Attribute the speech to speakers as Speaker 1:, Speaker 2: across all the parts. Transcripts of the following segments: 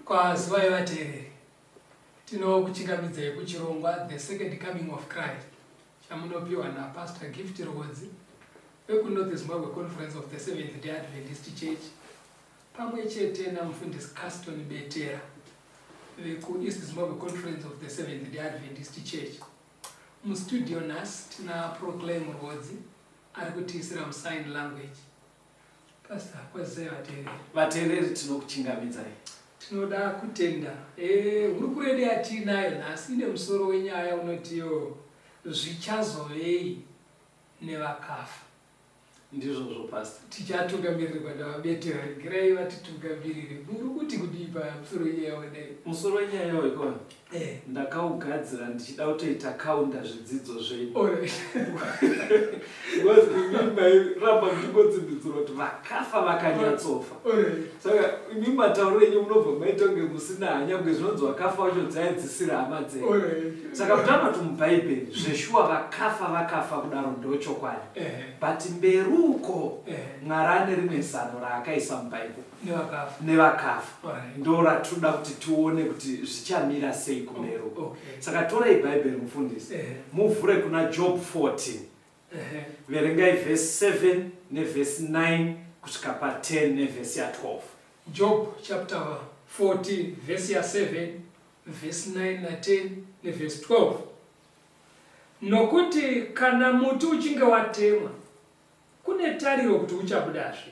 Speaker 1: Kwaziwa yevateereri, tinokuchingamidzai kuchirongwa The Second Coming of Christ chamunopiwa naPastor Gift Rodzi wekuNorth Zimbabwe Conference of the Seventh Day Adventist Church pamwe chete namufundisi Caston Betera vekuEast Zimbabwe Conference of the Seventh Day Adventist Church. Mustudio nhasi tina Proclaim Rodzi ari kutiisira musign language. Pastor, kwaziwa
Speaker 2: vateereri tinokuchingamidzai.
Speaker 1: Tinoda kutenda uri kuredi yatinayo nhasi ine musoro wenyaya unotiyo zvichazovei nevakafa.
Speaker 2: Ndizvozvo pastor.
Speaker 1: Tichatungamirirwa navabetera, regerai vatitungamirire. Muri kuti kudipa musoro wenyaya udai?
Speaker 2: Musoro wenyaya wekona ndakaugadzira ndichida kutoita kaunda zvidzidzo zvedu. Ramba ndichingotsindidzirwa kuti vakafa vakanyatsofa. Saka imi matauro enyu munobva maita kunge musina hanya kunge zvinonzi vakafa vacho dzaidzisira hama dzenyu. Saka kutaura kuti mubhaibheri zveshuwa vakafa kudaro ndochokwadi. But mberuko Mwari ane rimwe zano raakaisa mubhaibheri nevakafa. Ndo ratinoda kuti tione kuti zvichamira sei kumeruko. Saka torai bhaibheri mufundisi. Muvhure kuna Job 14. Verengai verse 7 neverse 9 kusvika pa 10 neverse ya 12.
Speaker 1: Job chapter 14 verse ya 7 verse 9 na 10 neverse 12. Nokuti kana muti uchinge watemwa kune tariro kuti uchabudazve,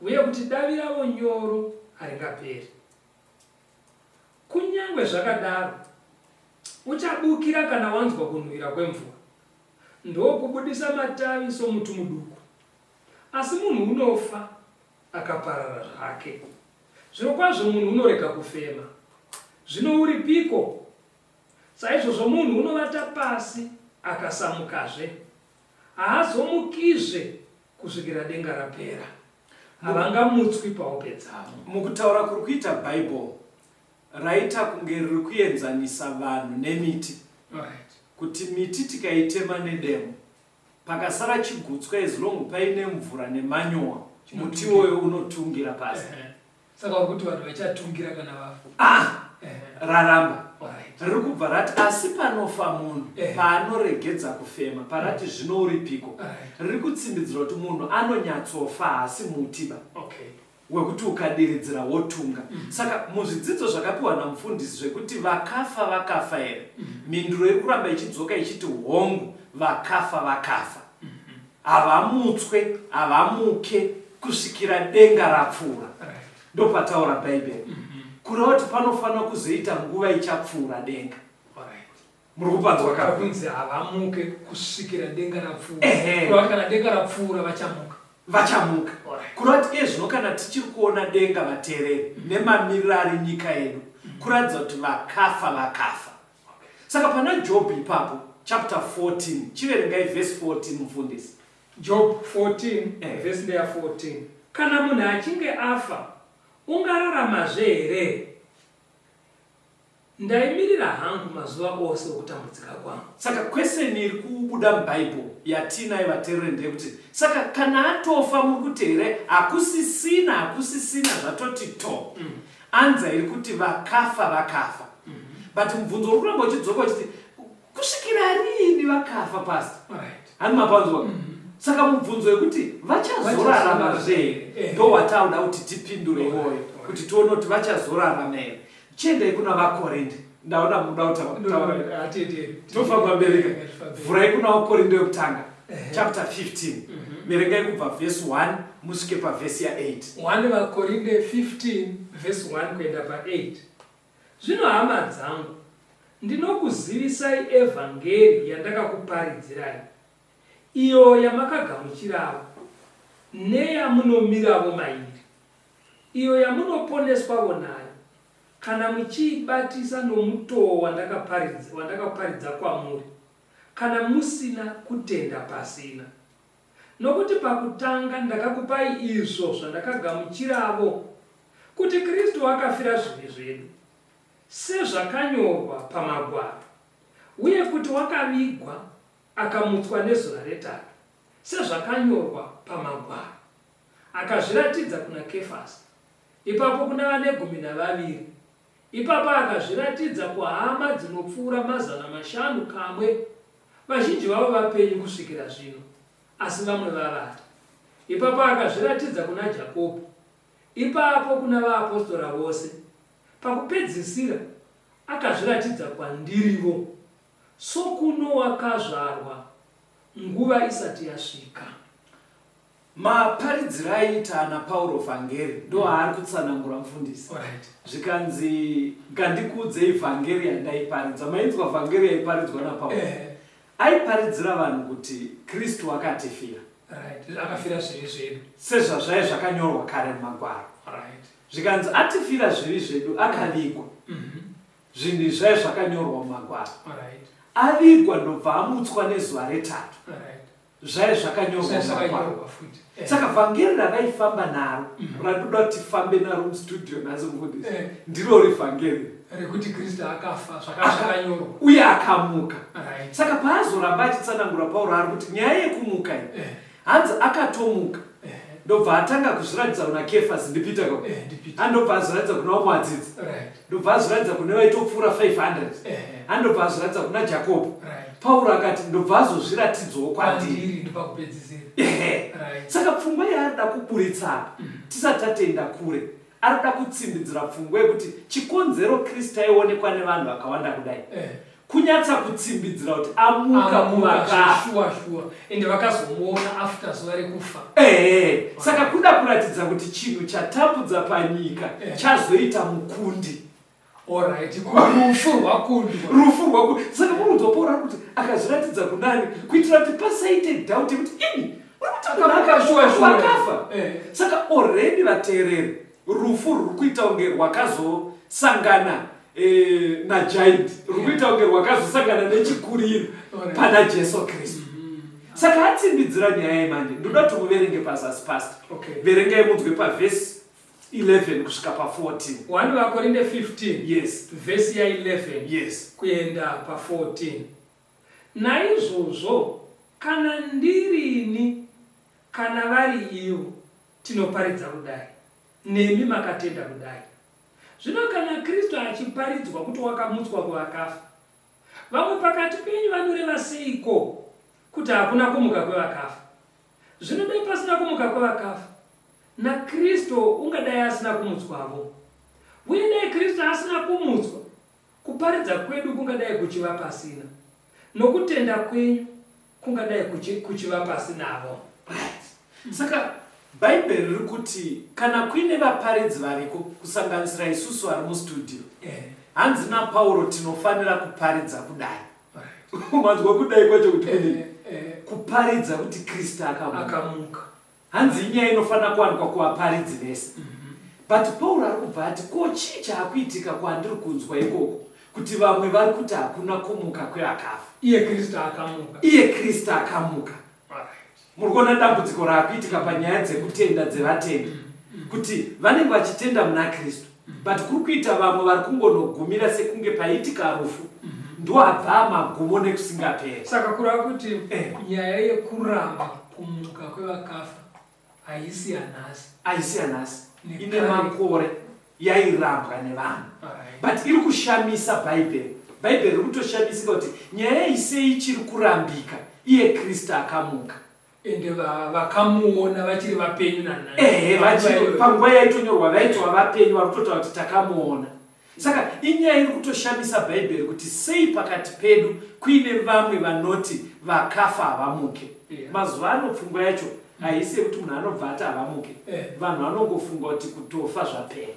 Speaker 1: uye kuti davi ravo nyoro haringaperi. Kunyangwe zvakadaro uchabukira kana wanzwa kunhuhwira kwemvura, ndokubudisa matavi somuti muduku. Asi munhu unofa akaparara zvake. Zvirokwazvo munhu unorega kufema. Zvino uripiko? Saizvozvo munhu unovata pasi akasamukazve. Haazomukizve kusvikira denga rapera. Havangamutswi pahope dzavo.
Speaker 2: Mukutaura kuri kuita Bible raita kunge riri kuenzanisa vanhu nemiti. Kuti miti tikaitema nedemo pakasara chigutswa as long paine mvura nemanyowa muti iwoyo unotungira pasi.
Speaker 1: Saka uri kuti vanhu vachatungira kana vafa.
Speaker 2: Raramba. Riri kubva rati asi panofa munhu paanoregedza kufema parati zvino uripiko. Riri kutsimbidzira kuti munhu anonyatsofa asi mutiba wekuti ukadiridzira wotunga. Saka muzvidzidzo zvakapiwa namufundisi zvekuti vakafa here, minduro iri kuramba ichidzoka ichiti hongu vakafa. Havamutswe, havamuke kusvikira denga rapfuura. Ndopataura bhaibheri. Kureva kuti panofanira kuzoita nguva ichapfuura denga. Muri kupanzwa
Speaker 1: kunzi havamuke kusvikira denga rapfuura. Kana denga rapfuura vachamuka.
Speaker 2: Kureva kuti zvino kana tichiri kuona denga vateereri nemamiriro ari nyika yedu kuratidza kuti vakafa. Saka pana Job ipapo chapter 14 chiverengai verse 14 mufundisi.
Speaker 1: Job 14 verse 14. Kana munhu achinge afa ungararama here? ndaimirira hangu mazuva ose okutambudzika kwangu.
Speaker 2: Saka question iri kubuda muBhayibheri yatina vateereri ndeyekuti saka kana atofa mukutevere hakusisina zvatoti to anza iri kuti vakafa but mubvunzo uri kuramba uchidzoka uchiti kusvikira rini vakafa pasi hani mapanzwa saka mubvunzo wekuti vachazorarama zvere ndo watauda kuti tipindure iwoyo kuti tione kuti vachazorarama here. Chiendei kuna vaKorinde ndaona muda tofamba bereka vhurai kuna vaKorinde yokutanga chapter 15 verengai kubva verse 1 musvike pavhesi ya8.
Speaker 1: 1 vaKorinde 15 verse 1 kuenda pa8. Zvino hama dzangu, ndinokuzivisai evhangeri yandakakuparidzirai, iyo yamakagamuchiravo neyamunomiravo mairi, iyo yamunoponeswavo nayo kana muchiibatisa nomutoo wandakaparidza kwamuri, kana musina kutenda pasina. Nokuti pakutanga ndakakupai izvo zvandakagamuchiravo, kuti Kristu akafira zvivi zvedu sezvakanyorwa pamagwaro, uye kuti wakavigwa akamutswa nezuva retatu sezvakanyorwa pamagwaro, akazviratidza kuna Kefasi, ipapo kuna vane 12, ipapo akazviratidza kuhama dzinopfuura 500 kamwe, vazhinji vavo vapenyu kusvikira zvino, asi vamwe vavata. Ipapo akazviratidza kuna Jakobho, ipapo kuna vaapostora vose. Pakupedzisira akazviratidza kwandirivo, sokuno wakazvarwa nguva isati yasvika.
Speaker 2: Maparidziro aiita naPauro vhangeri ndo aari kutsanangura mufundisi. Zvikanzi ngandikuudzei vhangeri yandaiparidza. Mainzwa vhangeri yaiparidzwa naPauro. Aiparidzira vanhu kuti Kristu akatifira.
Speaker 1: Akafira zvivi zvedu
Speaker 2: sezvazvai zvakanyorwa kare mumagwaro. Zvikanzi atifira zvivi zvedu akavigwa. Zvinhu zvai zvakanyorwa mumagwaro. Avigwa ndobva amutswa nezuva retatu. Zvai zvakanyorwa mumagwaro. Saka vhangeri ravaifamba naro ratoda kuti tifambe naro mustudio nhasi mufundisi ndiro revhangeri
Speaker 1: rekuti Kristu akafa zvakanyorwa
Speaker 2: uye akamuka. Saka paazoramba achitsanangura Pauro ari kuti nyaya yekumuka iyi hanzi akatomuka ndobva atanga kuzviratidza kuna Kefasi ndipita andobva azviratidza kuna vamwe vadzidzi ndobva azviratidza kune vaitopfuura 500 andobva azviratidza kuna Jakobho. Pauro akati ndobva azozviratidzawo kwandiri. Saka pfungwa yaarida kuburitsa tisati tatenda kure, arida kutsimbidzira pfungwa yekuti chikonzero Kristu aionekwa nevanhu vakawanda kudai kunyatsa kutsimbidzira kuti amuka kuvakafa
Speaker 1: ende vakazomuona after zuva rekufa.
Speaker 2: Saka kuda kuratidza kuti chinhu chatambudza panyika chazoita mukundi.
Speaker 1: Rufu
Speaker 2: rwakundi. Saka munonzwa Pauro ari kuti akazviratidza kunani kuitira kuti pasaite doubt kuti ini vakafa. Saka already vateereri rufu ruri kuita unge rwakazosangana nagiant, ruri kuita unge rwakazosangana nechikuriri pana Jesu Kristu. Saka atsimbidzira nyaya yemanje ndoda kuti muverenge pazasi pasi. Verengai munzwe pavhesi 11 kusvika pa14.
Speaker 1: 1 vaKorinde 15
Speaker 2: yes
Speaker 1: vhesi ya11
Speaker 2: yes
Speaker 1: kuenda pa14. Naizvozvo kana ndirini kana vari ivo tinoparidza kudai, nemi makatenda kudai. Zvino kana Kristu achiparidzwa kuti wakamutswa kuvakafa, vamwe pakati penyu vanoreva seiko kuti hakuna kumuka kwevakafa? Zvino dai pasina kumuka kwevakafa, naKristu ungadai asina kumutswavo. Uye dai Kristu asina kumutswa, kuparidza kwedu kungadai kuchiva pasina, nokutenda kwenyu kungadai kuchiva pasinavo.
Speaker 2: Saka Bhaibheri riri kuti kana kuine vaparidzi variko kusanganisira isusu vari mustudio, hanzi naPauro tinofanira kuparidza kudai. Manzwa kudai kwacho kuti kuparidza kuti Kristu akamuka. Hanzi inyaya inofanira kuwanikwa kuvaparidzi vese. But Pauro ari kubva ati ko chii chaakuitika kwandiri kunzwa ikoko kuti vamwe vari kuti hakuna kumuka kwevakafa, iye Kristu akamuka. Muri kuona dambudziko raakuitika panyaya dzekutenda dzevatendi, kuti vanenge vachitenda muna Kristu but kuri kuita vamwe vari kungonogumira sekunge paitika rufu ndoabva magumo nekusingaperi.
Speaker 1: Saka kurava kuti nyaya yekuramba kumuka kwevakafa haisi yanhasi, ine makore yairambwa nevanhu, but iri kushamisa bhaibheri. Bhaibheri riri kutoshamisika kuti nyaya isei ichiri kurambika iye Kristu akamuka ende vakamuona vachiri vapenyu
Speaker 2: panguva yaitonyorwa vaitwa vapenyu vari kutotaura kuti takamuona. Saka inyaya iri kutoshamisa bhaibheri kuti sei pakati pedu kuine vamwe vanoti vakafa havamuke. Mazuva ano pfungwa yacho haisi yekuti munhu anobva ati havamuke, vanhu vanongofunga kuti kutofa zvapera.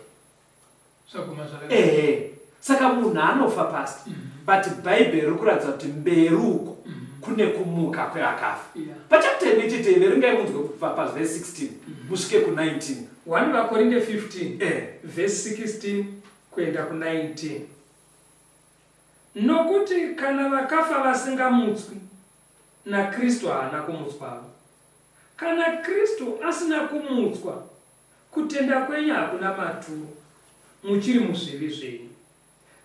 Speaker 2: Saka munhu anofa pasi, but bhaibheri riri kuratidza kuti mberi uko kune kumuka kwevakafa. Pachapter nechitevere ringai munzwe kubva pavhesi 16 musvike ku19.
Speaker 1: 1 Vakorinde 15 vhesi 16 kuenda ku19. Nokuti kana vakafa vasingamutswi, naKristu haana kumutswawo. Kana Kristu asina kumutswa, kutenda kwenyu hakuna maturo, muchiri muzvivi zvenyu.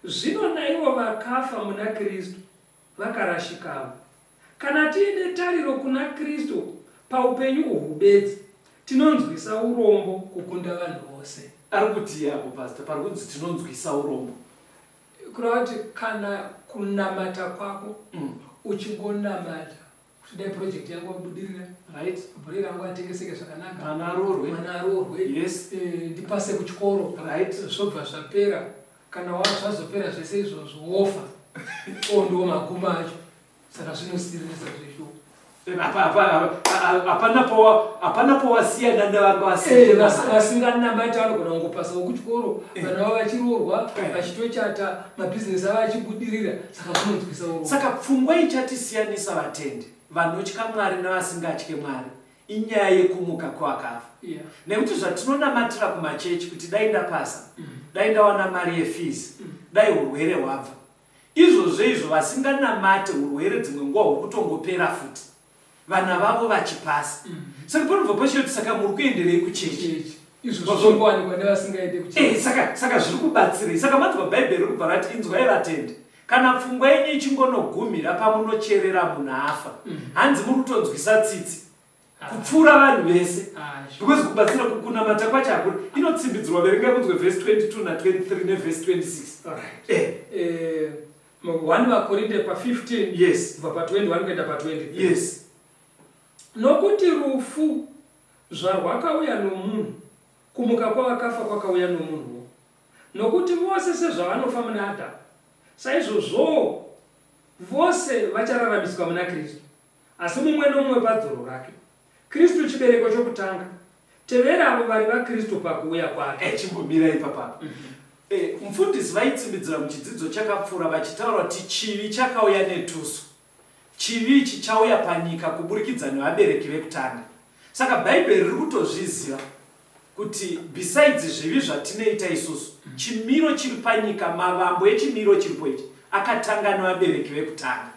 Speaker 1: Zvino naivo vakafa muna Kristu vakarashikawo. Kana tiine tariro kuna Kristu paupenyu uhu bedzi, tinonzwisa urombo kukunda vanhu vose.
Speaker 2: Ari kuti yapo pastor, pari kunzi tinonzwisa urombo.
Speaker 1: Kurava kuti kana kunamata kwako uchingonamata kuti dai project yangu wabudirira,
Speaker 2: right,
Speaker 1: bhuri rangu atengeseke zvakanaka,
Speaker 2: mwana aroorwe,
Speaker 1: yes, ndipase kuchikoro,
Speaker 2: right,
Speaker 1: zvobva zvapera. Kana zvazopera zvese izvozvo wofa ndiwo magumo acho. Saka zvinosiririsa zveshuwa.
Speaker 2: Hapana powasiyana nevanga
Speaker 1: vasinganamati vanogona kungopasa kuchikoro, vana vavo vachiroorwa, vachitochata, mabhizinesi avo achibudirira. Saka zvinonzwisa urombo.
Speaker 2: Saka pfungwa ichatisiyanisa vatendi vanotya Mwari nevasingatye Mwari inyaya yekumuka kwevakafa. Nekuti zvatinonamatira kumachechi kuti dai ndapasa, dai ndawana mari yefizi, dai urwere hwabva, izvo vasinganamate urwere dzimwe nguva huri kutongopera futi, vana vavo vachipasa. Saka panobva pachoti saka muri kuenderei kuchechi saka zviri kubatsirei. Saka manzwa bhaibheri riri kubva rati inzwai vatendi, kana pfungwa yenyu ichingonogumira pamunocherera munhu afa, hanzi muri kutonzwisa tsitsi kupfuura vanhu vese, because kubatsira kunamata kwacho hakuri. Inotsimbidzirwa verengai kunzwe vhesi 22 na23 nevhesi 26.
Speaker 1: 1 Vakorinde pa15
Speaker 2: yes,
Speaker 1: kubva pa21 kuenda pa23.
Speaker 2: yes.
Speaker 1: Nokuti rufu zvarwakauya nomunhu, kumuka kwavakafa kwakauya nomunhu. Nokuti vose sezvavanofa muna Adhamu, saizvozvo vose vachararamiswa muna Kristu, asi mumwe nomumwe padzoro rake. Kristu chibereko chokutanga, tevera avo vari vaKristu pakuuya kwake.
Speaker 2: Chimbomirai papapo. Mufundisi vaitsimbidzira muchidzidzo chakapfuura vachitaura kuti chivi chakauya netuso. Chivi ichi chauya panyika kuburikidza nevabereki vekutanga. Saka bhaibheri riri kutozviziva kuti besides zvivi zvatinoita isusu, chimiro chiri panyika, mavambo echimiro chiripo ichi akatanga nevabereki vekutanga.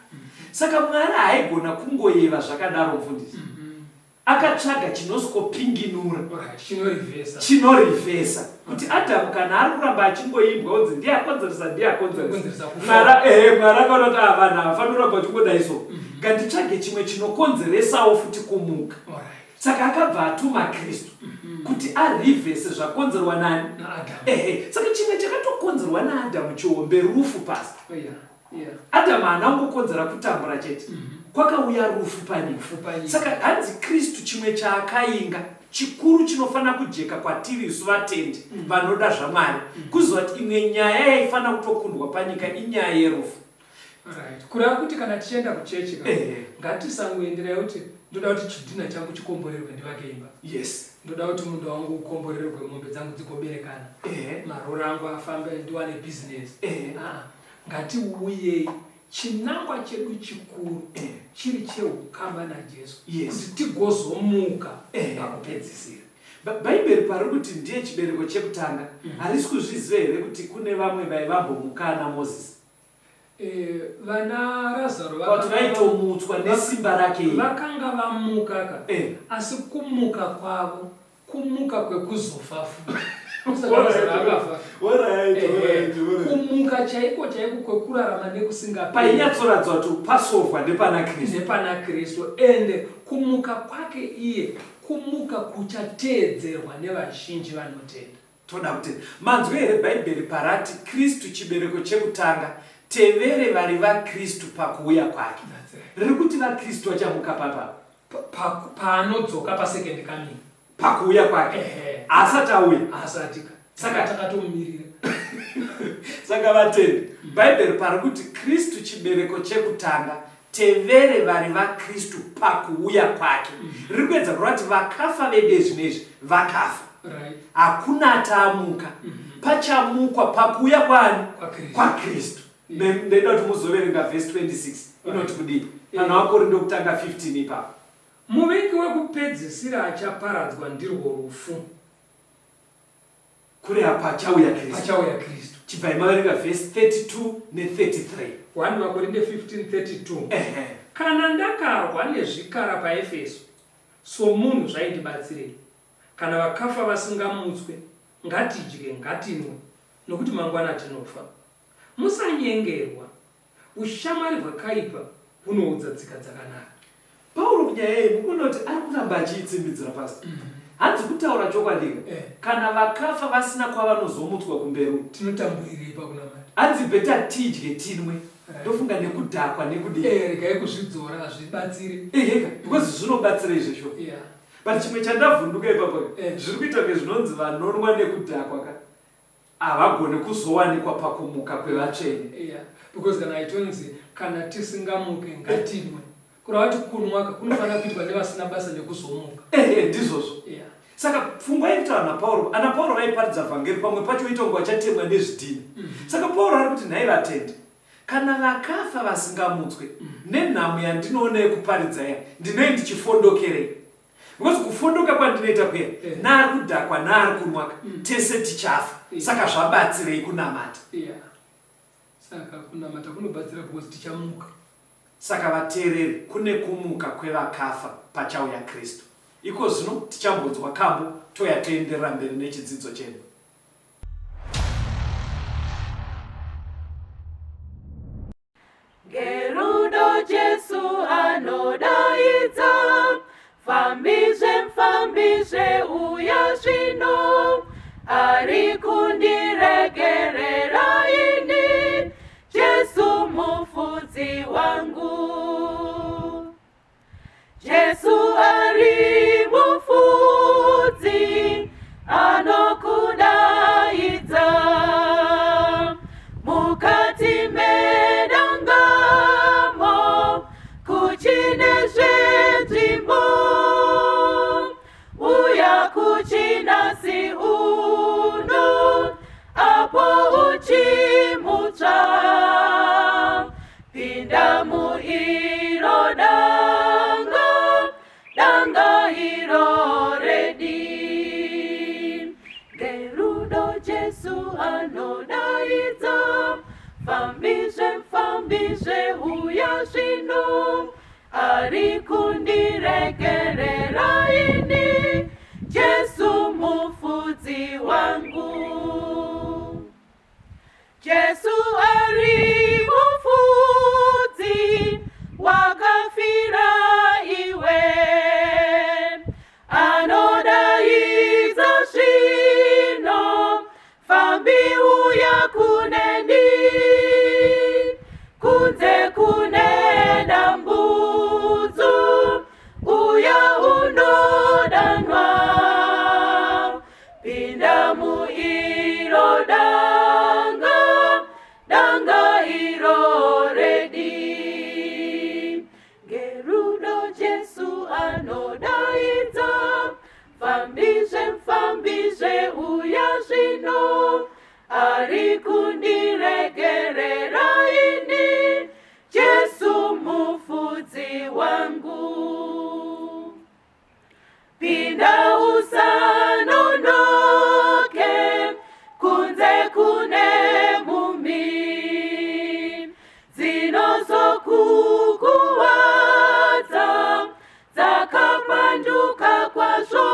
Speaker 2: Saka Mwari haigona kungoyeva zvakadaro mufundisi. Akatsvaga chinosvikopinginura, chinorivhesa kuti Adhamu kana ari kuramba achingoimbwa unzi ndiyakonzeresa Mwari akaona kuti vanhu havafanira kuramba vachingodaiso, nganditsvage chimwe chinokonzeresawo futi kumuka. Saka akabva atuma Kristu kuti arivhese zvakonzerwa nani? Saka chimwe chakatokonzerwa naAdhamu chiombe rufu pasi. Adhamu haanangokonzera kutambura chete, kwakauya rufu panyika. Saka hanzi Kristu chimwe chaakainga chikuru chinofanira kujeka kwatiri isu vatendi vanoda zvaMwari, kuziva kuti imwe nyaya yaifana kutokundwa panyika inyaya yerufu.
Speaker 1: Kureva kuti kana tichienda kuchechi ngatisangoenderai kuti ndoda kuti chidhina changu chikomborerwe ndivake imba.
Speaker 2: Yes.
Speaker 1: Ndoda kuti munhu wangu ukomborerwe, mombe dzangu dzigoberekana, maroro angu afambe, ndiwane business. Ngatiuyei, chinangwa chedu chikuru chiri cheukama naJesu, kuti tigozomuka pakupedzisira.
Speaker 2: Bhaibheri pari kuti ndiye chibereko chekutanga, harisi kuzviziva here kuti kune vamwe vaivambomuka na Mozisi?
Speaker 1: Vana Razaro
Speaker 2: vaitomutswa nesimba rake,
Speaker 1: vakanga vamuka, asi kumuka kwavo kumuka kwekuzofa futi. Kumuka chaiko kwekurarama nekusingaperi.
Speaker 2: Painyatsoradzwa kuti pasofwa ndepana Kristu.
Speaker 1: Ndepana Kristu. Ende kumuka kwake iye kumuka kuchateedzerwa nevazhinji vanotenda.
Speaker 2: Toda kuti manzwi here Bhaibheri parati Kristu chibereko chekutanga, tevere vari vaKristu pakuuya kwake. Riri kuti vaKristu vachamuka papa
Speaker 1: paanodzoka pasecond coming,
Speaker 2: pakuuya kwake. Asati auya,
Speaker 1: asatika. Saka takatomirira.
Speaker 2: Saka vatendi, Bhaibheri pari kuti Kristu chibereko chekutanga, tevere vari vaKristu pakuuya kwake. Riri kuedza kurati vakafa vede zvinezvi vakafa. Hakuna ataamuka. Pachamukwa pakuuya kwani? Kwa Kristu. Ndenda kuti muzoverenga verse 26. Inoti kudii? Vanhu vaKorinde kutanga 15 ipapo.
Speaker 1: Muvengi wekupedzisira achaparadzwa ndirwo rufu.
Speaker 2: Kureva pachauya Kristu.
Speaker 1: Pachauya Kristu.
Speaker 2: Chibva imaverenga verse 32 ne33.
Speaker 1: 1 Vakorinde 15:32. Kana ndakarwa nezvikara paEfeso, somunhu zvaidibatsirei. Kana vakafa vasingamutswe, ngatidye, ngatinwe, nokuti mangwana tinofa. Musanyengerwa. Ushamwari hwakaipa hunoudza tsika dzakanaka.
Speaker 2: Pauro kunyaya iyi mukunoti ari kuramba achiitsimbidzira pasi. Hanzi kutaura chokwadi. Kana vakafa vasina kwavanozomutswa kumberi,
Speaker 1: tinotamburirei pakunamata.
Speaker 2: Hanzi beta tidye tinwe. Ndofunga nekudhakwa nekudii.
Speaker 1: Regai kuzvidzora hazvibatsiri.
Speaker 2: Because zvinobatsira izvozvo. But chimwe chandavhunduka ipapo, zviri kuita zvinonzi vanonwa nekudhakwa ka havagoni kuzowanikwa pakumuka kwevatsvene.
Speaker 1: Because kana itonzi kana tisingamuke ngatinwe, kureva kuti kunwa kunofanira kuitwa nevasina basa nekuzomuka.
Speaker 2: Ndizvozvo. Saka pfungwa yekuita ana Pauro vaiparidza vhangeri pamwe pacho itongwa chatemwa nezvidhina. Saka Pauro ari kuti nhai vatendi, kana vakafa vasingamutswe, nenhamo yandinoona yekuparidza iya ndinoi ndichifondokerei. Because kufondoka kwandinoita kuya, naari kudhakwa naari kunwaka, tese tichafa. Saka zvabatsirei kunamata.
Speaker 1: Saka kunamata kunobatsira because tichamuka.
Speaker 2: Saka vateereri, kune kumuka kwevakafa pachauya Kristu. Iko zvino tichambodzwa kambo toya toenderera mberi nechidzidzo chedu.
Speaker 3: Gerudo Jesu anodaidza, fambizve uya zvino, ari kundiregerera ini, Jesu mufudzi wangu. Jesu ari mufudzi anokudaidza, mukati medangamo kuchine zvenzvimbo, uya kuchinasi uno apo uchimutsva, pinda muiro danga iro redi. Gerudo Jesu anodaidza, fambizve uya zvino, ari kundiregerera ini, Jesu mufudzi wangu. Jesu ari mufudzi wakafira iwe, anodaidza zvino, fambi uya kuneni, kunze kune dambudzo, uya unodanwa, pinda muiro danga iro redi. Gerudo Jesu anodaidza, fambizve uya zvino, ari kundiregerera ini, Jesu mufudzi wangu. Pinda usanonoke, kunze kune mumi, dzinozokukuwadza, dzakapanduka kwazvo,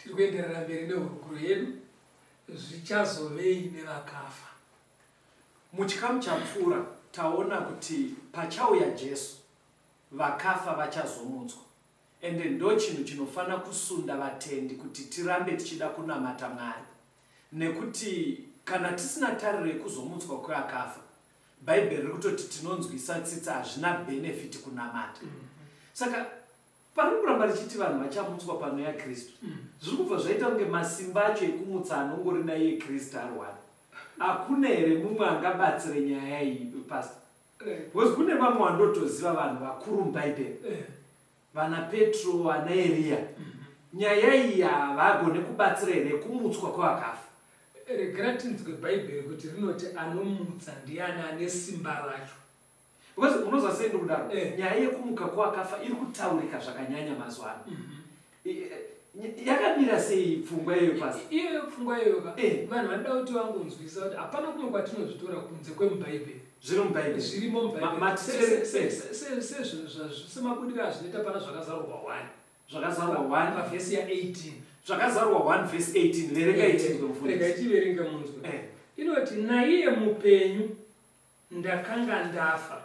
Speaker 1: tiri kuenderera mberi nehurukuro yedu zvichazovei nevakafa.
Speaker 2: Muchikamu chapfuura taona kuti pachauya Jesu vakafa vachazomutswa, ende ndo chinhu chinofana kusunda vatendi kuti tirambe tichida kunamata Mwari, nekuti kana tisina tariro yekuzomutswa kweakafa, Bhaibheri riri kutoti tinonzwisa tsitsa hazvina benefit kunamata. Saka pari kuramba richiti vanhu vachamutswa pano yaKristu, zviri kubva zvaita kunge masimba acho ekumutsa anongori naiye Kristu arwara. Hakuna here mumwe angabatsire nyaya iyi pastor? Because kune vamwe wandotoziva vanhu vakuru muBhaibheri, vana Petro, vana Eria, nyaya iyi havagone kubatsira here kumutswa kwevakafa.
Speaker 1: Regera tinzwe Bhaibheri kuti rinoti anomutsa ndiani ane simba racho.
Speaker 2: Because unozwa sei ndikudaro, nyaya yekumuka kwevakafa iri kutaurika zvakanyanya mazuva ano. Yakamira sei pfungwa iyoyo pastor?
Speaker 1: Iyo pfungwa iyoyo vanhu vanoda kuti vangonzwisa kuti hapana kumwe kwatinozvitora kunze kwemuBhaibheri.
Speaker 2: Zviri muBhaibheri.
Speaker 1: Zvirimo muBhaibheri. Semabudiro azvinoita pana zvakazarurwa 1.
Speaker 2: Zvakazarurwa 1
Speaker 1: pavhesi ya18.
Speaker 2: Zvakazarurwa 1 verse 18. Lereka 18
Speaker 1: rega tiverenga munzwe. Inoti naiye mupenyu ndakanga ndafa.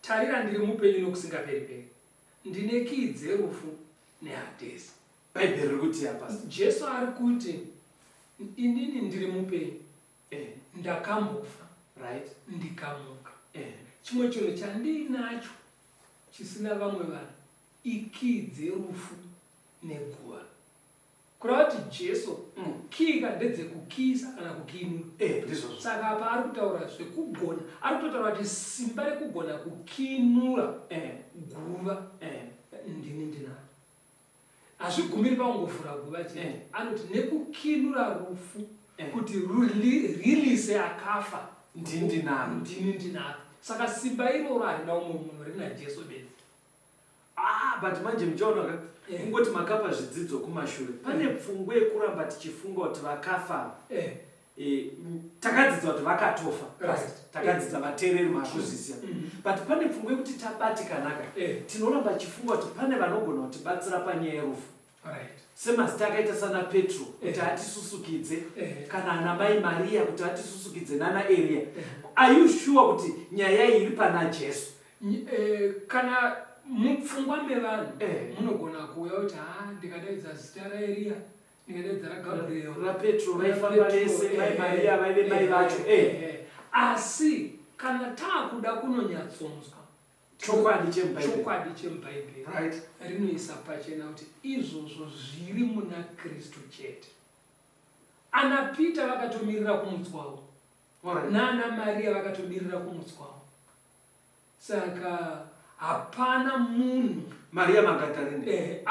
Speaker 1: Tarira ndiri mupenyu nokusingaperi-peri. Ndine kii dzerufu neHadesi.
Speaker 2: Bhaibheri riri kuti apa.
Speaker 1: Jesu ari kuti inini ndiri mupenyu. Ndakambofa.
Speaker 2: Right.
Speaker 1: Ndikamuka. Chimwe chinhu chandinacho chisina vamwe vanhu ikii dzerufu neguva. Kureva kuti Jesu kii ndedzekukisa kana kukinura. Saka apa ari kutaura zvekugona, ari kutotaura kuti simba rekugona kukinura guva ndini ndinaro. Hazvigumiri pangofura guva chete. Anoti nekukinura rufu kuti rilise akafa ndini ndinaro. Saka simba iroro harina umwe munhu rina Jesu bedzi.
Speaker 2: But manje muchaona kungoti makapa zvidzidzo kumashure. Pane pfungwa yekuramba tichifunga kuti vakafa. Takadzidza kuti vakatofa. Takadzidza vateereri makuzvisiya. But pane pfungwa yekuti tabatikanaka. Tinoramba tichifunga kuti pane vanogona kutibatsira panyaya yerufu. Semazita akaita sana Petro kuti atisusukidze, kana ana mai Maria kuti atisusukidze, nana Elia. Are you sure kuti nyaya iri pana Jesu?
Speaker 1: Kana mupfungwa mevanhu munogona kuuya kuti ndikadaidza zita raEria, ndikadaidza raGabriel,
Speaker 2: raPetro, vaifamba vese, mai Maria vaive mai vacho.
Speaker 1: Asi kana taakuda kunonyatsonzwa
Speaker 2: chokwadi
Speaker 1: chemuBhaibheri rinoisa pachena kuti izvozvo zviri muna Kristu chete. Ana Pita vakatomirira kumutswawo, nana Maria vakatomirira kumutswawo. Saka hapana munhu
Speaker 2: Maria Magdalene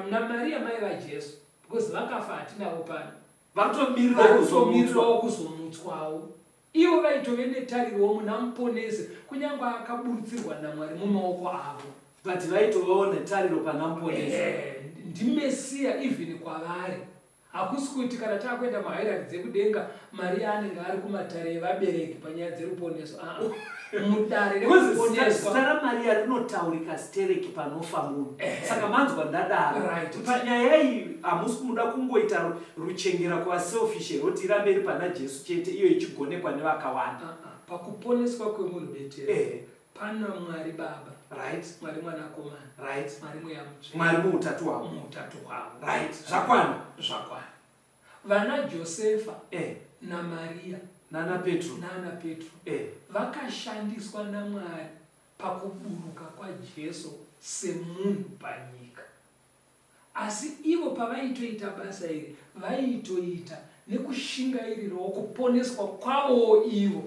Speaker 1: naMaria mai vaJesu, because vakafa hatinavo pano,
Speaker 2: vatomirirawo
Speaker 1: kuzomutswawo. Ivo vaitove netariro muna muponesi, kunyange akaburutsirwa naMwari mumaoko avo,
Speaker 2: but vaitovawo netariro pana muponesi.
Speaker 1: Ndimesiya even kwavari. Hakusi kuti kana taakuenda mahairakiti dzekudenga Maria anenge ari kumatare evabereki panyaya dzeruponeso. Mudare
Speaker 2: rekuponeswa zita raMaria rinotaurika stereki panofa munhu. Saka manzwa ndadaro. Panyaya iyi hamusi kumuda kungoita ruchengera kuvaselfish roti irambe iri pana Jesu chete, iyo ichigonekwa nevakawanda.
Speaker 1: Pakuponeswa kwemunhu betere pana Mwari Baba, Mwari Mwanakomana, Mwari Mweya Mutsvene,
Speaker 2: Mwari muutatu hwavo. Zvakwana.
Speaker 1: Vana Josefa naMaria
Speaker 2: nana Petro
Speaker 1: vakashandiswa naMwari pakuburuka kwaJesu semunhu panyika. Asi ivo pavaitoita basa iri vaitoita nekushingairirawo kuponeswa kwavo ivo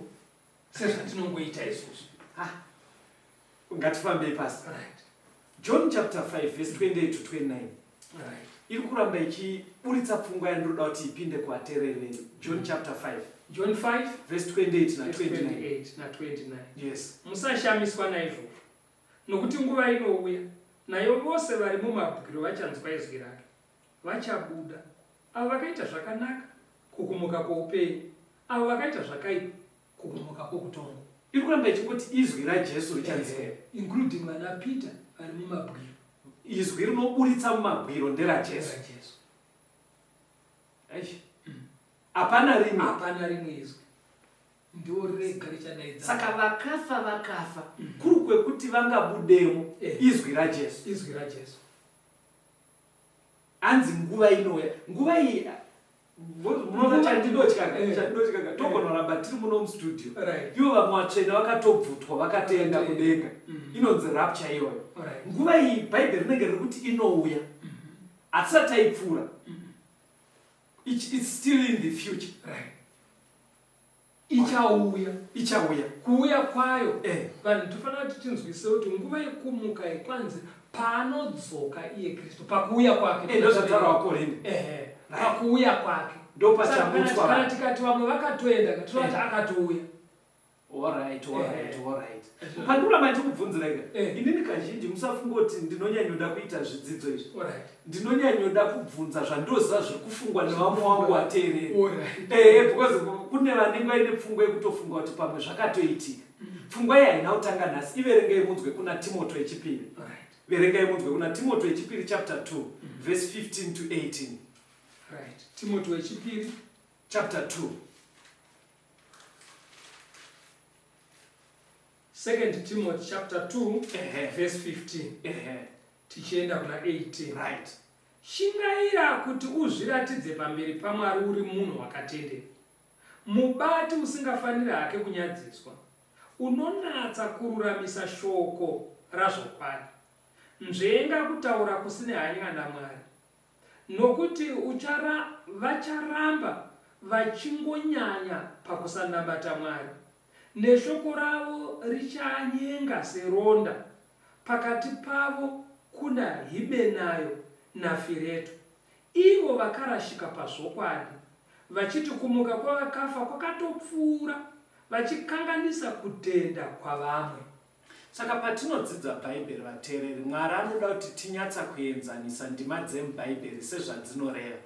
Speaker 1: sezvatinongoita isusu.
Speaker 2: Ngatifambei pasi. John chapter 5 verse 28 to 29. Iri kuramba ichiburitsa pfungwa yandoda kuti ipinde kuvateereri. John chapter 5.
Speaker 1: John 5
Speaker 2: verse 28 na
Speaker 1: 29.
Speaker 2: Yes.
Speaker 1: Musashamiswa naizvozvo, nokuti nguva inouya nayo vose vari mumabwiro vachanzwa izwi rake. Vachabuda avo vakaita zvakanaka kukumuka kwoupenyu, avo vakaita zvakaipa kukumuka kwokutongwa.
Speaker 2: Iri kuramba ichingoti izwi raJesu richanzwa,
Speaker 1: including vana Peter vari mumabwiro.
Speaker 2: Izwi rinoburitsa mumabwiro nderaJesu. Hapana rimwe
Speaker 1: izwi. Ndio rega richadaidza.
Speaker 2: Saka vakafa. Kuri kwekuti vangabudemo izwi raJesu.
Speaker 1: Izwi raJesu.
Speaker 2: Anzi nguva inoya. Nguva iyi munova chandinotyaka togonoramba tiri muno mustudio. Ivo vamwe vatsvene vakatobvutwa vakatoenda kudenga. Inonzi rapture iyoyo. Nguva iyi Bhaibheri rinenge riri kuti inouya. Hatisati taipfuura. It's still in the future. Ichauya.
Speaker 1: Kuuya kwayo. Vanhu tofanira kuti tinzwise kuti nguva yekumuka ikwanzi paanodzoka iye Kristu. Pakuuya kwake.
Speaker 2: Ndozvataura vaKorinde.
Speaker 1: Pakuuya kwake.
Speaker 2: Ndopachamutswa.
Speaker 1: Kana tikati vamwe vakatoenda katinoti akatouya.
Speaker 2: Alright. Panduramba ndikubvunzireka. Inini kazhinji musafungoti ndinonyanyoda kuita zvidzidzo izvi. Ndinonyanyoda kubvunza zvandoziva zviri kufungwa nevamwe wangu vateereri. Because kune vanenge vaine pfungwa yekutofunga kuti pamwe zvakatoitika. Pfungwa iyi haina kutanga nhasi. Iverengei munzwe kuna Timoto wechipiri. Verengai munzwe kuna Timoto wechipiri chapter 2 verse 15 to 18.
Speaker 1: Timoto wechipiri
Speaker 2: chapter 2.
Speaker 1: 2 Timothy chapter 2 verse 15. Tichienda kuna 18. Shingaira kuti uzviratidze pamberi paMwari uri munhu wakatendeka. Mubati usingafaniri hake kunyadziswa. Unonatsa kururamisa shoko razvokwadi. Nzvenga kutaura kusina hanya naMwari. Nokuti vacharamba vachingonyanya pakusanambata Mwari. Neshoko ravo richanyenga seronda. Pakati pavo kuna Himenayo naFileto. Ivo vakarashika pazvokwadi. Vachiti kumuka kwavakafa kwakatopfuura. Vachikanganisa kutenda kwavamwe.
Speaker 2: Saka patinodzidza Bhaibheri vateereri, Mwari anoda kuti tinyatsa kuenzanisa ndima dzemubhaibheri sezvadzinoreva.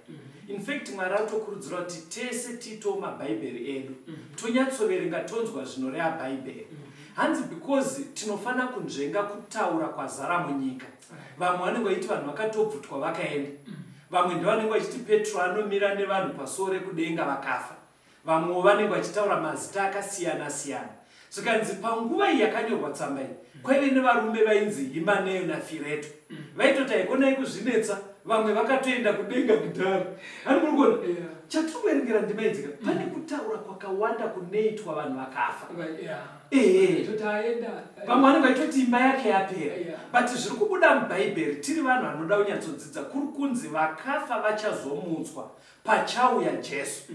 Speaker 2: In fact, Mwari anotokurudzira kuti tese tito mabhaibheri edu tonyatsoverenga tonzwa zvinoreva Bhaibheri. Hanzi because tinofana kunzvenga kutaura kwazara munyika. Vamwe vanenge vachiti vanhu vakatobvutwa vakaenda. Vamwe ndovanenge vachiti Petro anomira nevanhu pasuo rekudenga vakafa. Vamwe vanenge vachitaura mazita akasiyana-siyana. Saka panguva iyi yakanyorwa tsamba iyi kwaive nevarume vainzi Himenayo naFileto. Vaitoti haikonai kuzvinetsa, vamwe vakatoenda kudenga kudhara. Hani muri kuona? Chatiri kuverengera ndima idzika pane kutaura kwakawanda kunoitwa vanhu vakafa. Vamwe vanenge vaitoti imba yake yapera. But zviri kubuda mubhaibheri tiri vanhu vanoda kunyatsodzidza kuri kunzi vakafa vachazomutswa pachauya Jesu.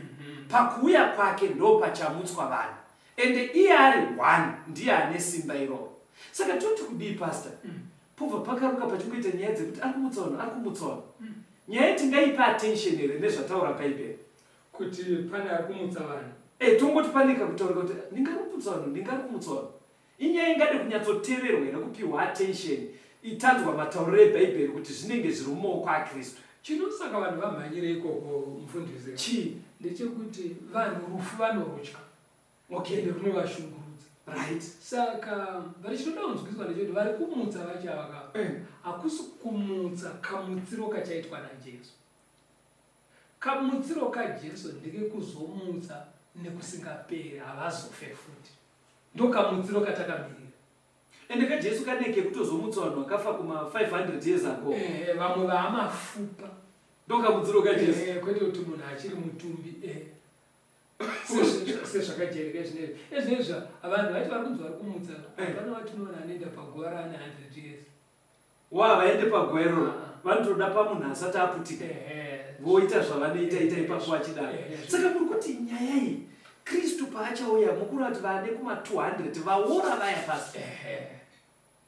Speaker 2: Pakuuya kwake ndo pachamutswa vanhu. Ende iye ari one ndiye ane simba iroro. Saka toti kudii pastor? Pobva pakaruka pachingoita nyaya dzekuti arikumutsa vanhu. Nyaya tingaipa attention here nezvataura Bhaibheri.
Speaker 1: Kuti pane arikumutsa vanhu.
Speaker 2: Tongoti panika kutaura kuti ndingakumutsa vanhu. Inyaya ingade kunyatsoteererwa nekupiwa attention. Itanzwa matauriro eBhaibheri kuti zvinenge zviri mumaoko aKristu.
Speaker 1: Chinosaka vanhu vamhanyire ikoko mufundisi.
Speaker 2: Chii?
Speaker 1: Ndechekuti vanhu rufu vanorutya. Ende runovashungurudza. Saka varichinoda kunzwiswa ndechekuti vari kumutsa vachavaka. Hakusi kumutsa kamutsiro kachaitwa naJesu. Kamutsiro kaJesu ndike kuzomutsa nekusingaperi, havazofe futi. Ndo kamutsiro katakamirira.
Speaker 2: Ende kaJesu kaneke kutozomutsa vanhu vakafa kuma 500 years ago.
Speaker 1: Vamwe vaamafupa.
Speaker 2: Ndo kamutsiro kaJesu.
Speaker 1: Kwete kuti munhu achiri mutumbi. Sezvakajairika zvinezvi. Ezvinezvi vanhu vaiti vari kunzi vari kumutsa. Hapana watinoona anoenda paguva raane 100 years.
Speaker 2: Vaende paguva iroro. Vanotoda pamunhu asati aputika. Voita zvavanoita ipapo vachidaro. Saka muri kuti nyaya iyi Kristu paachauya mukuru kuti vane kuma 200 vaora vaya pasi.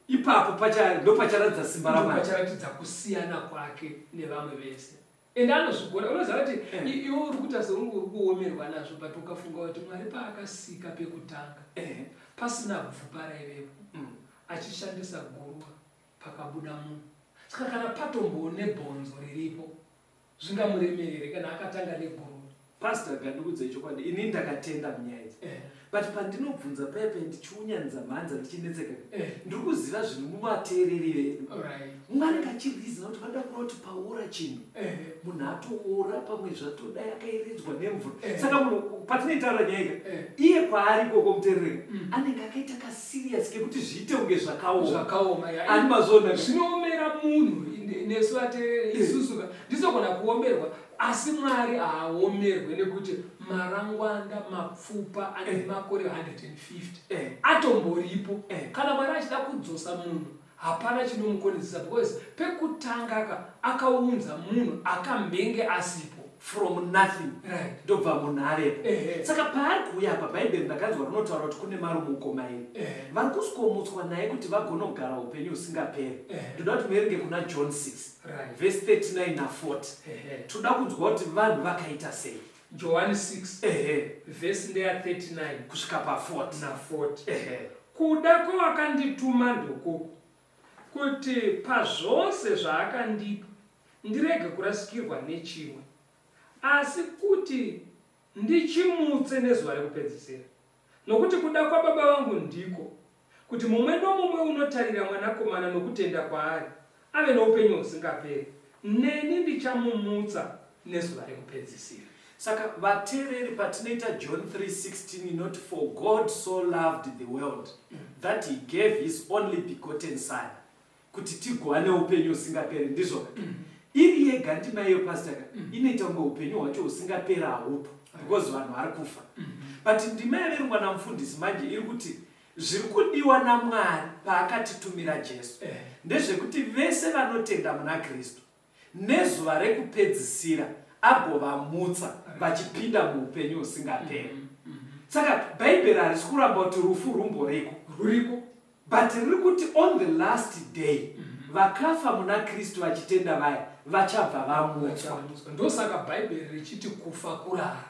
Speaker 2: Ipapo ndo pacharatidza simba raMwari.
Speaker 1: Pacharatidza kusiyana kwake nevamwe vese. Ende anozvigona. Unoziva kuti iwe uri kuita seunge uri kuomerwa nazvo, but ukafunga kuti Mwari paakasika pekutanga pasina bvupara ivepo, achishandisa guruva pakabuda munhu. Saka kana patomboone bhonzo riripo zvingamuremerere kana akatanga neguruva.
Speaker 2: Pastor, ngandikuudze chokwadi, ini ndakatenda munyaya idzi. but pandinobvunza paipai ndichiunyanidza mhanza ndichinetseka ndiri kuziva zvinhu mumateereri edu mwari ngachirwizina kuti vada kuda kuti paura chinhu munhu atoora pamwe zvatodai akairedzwa nemvura saka munhu patinoitaura nyaya iye kwaari ikoko muteereri anenge akaita kasiriasi kekuti zviite kunge zvakaoma ani mazona
Speaker 1: zvinoomera munhu nesu ateereri isusu ndizogona kuomerwa asi mwari haaomerwe nekuti marangwanda mapfupa ane makore 150 atomboripo kana mwari achida kudzosa munhu hapana chinomukonezesa because pekutanga akaunza munhu akamhenge asipo
Speaker 2: from nothing ndobva munhu arepo saka paari kuuya apa bhaibheri ndakanzwa rinotaura kuti kune marumuko mairi vari kusikomutswa naye kuti vagonogara upenyu husingaperi ndoda kuti muerenge kuna John 6 verse 39 na 40 toda kunzwa kuti vanhu vakaita sei.
Speaker 1: John 6 verse ndeya 39
Speaker 2: kusvika pa40
Speaker 1: na 40 kuda kwawakandituma ndokuku kuti pazvose zvaakandipa ndirege kurasikirwa nechimwe asi kuti ndichimutse nezuva rekupedzisira nokuti kuda kwababa vangu ndiko kuti mumwe nomumwe unotarira mwanakomana nokutenda kwaari ave noupenyu husingaperi neni ndichamumutsa nezuva rekupedzisira.
Speaker 2: Saka vateereri patinoita John 3:16 inoti for God so loved the world that he gave his only begotten son kuti tigowane upenyu husingaperi ndizvo iri yega ndima iyo pastor inoita kunge upenyu hwacho husingaperi haupo because vanhu vari kufa but ndima yaveri mwana mufundisi manje iri kuti zviri kudiwa naMwari paakatitumira Jesu ndezvekuti vese vanotenda muna Kristu nezuva rekupedzisira agovamutsa vachipinda muupenyu husingaperi. Saka bhaibheri harisi kuramba kuti rufu rumboreko
Speaker 1: ruriko
Speaker 2: but riri kuti on the last day vakafa muna Kristu vachitenda vaya vachabva vamutswa.
Speaker 1: Ndosaka bhaibheri richiti kufa kurara.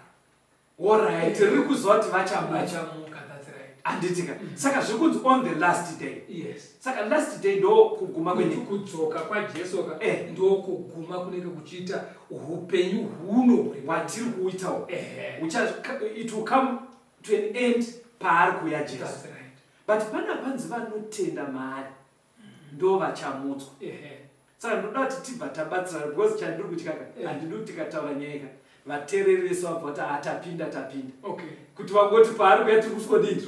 Speaker 2: Alright, riri kuzva kuti vachamuka. Anditika. Saka zviri kunzi on the last day.
Speaker 1: Yes.
Speaker 2: Saka last day ndo kuguma
Speaker 1: kudzoka kwaJesu ndo kuguma kunenge kuchiita upenyu huno
Speaker 2: watiri kuitawo. It will come to an end paari kuya Jesu.
Speaker 1: That's right.
Speaker 2: But pana panzi vanotenda maari ndo vachamutswa. Saka ndoda kuti tibva tabatsira because chandiri kutyaka handidi kuti tikataura nyaya vateereri vese vabva kuti tapinda
Speaker 1: okay
Speaker 2: kuti vangoti paari kuya tiri kusvodini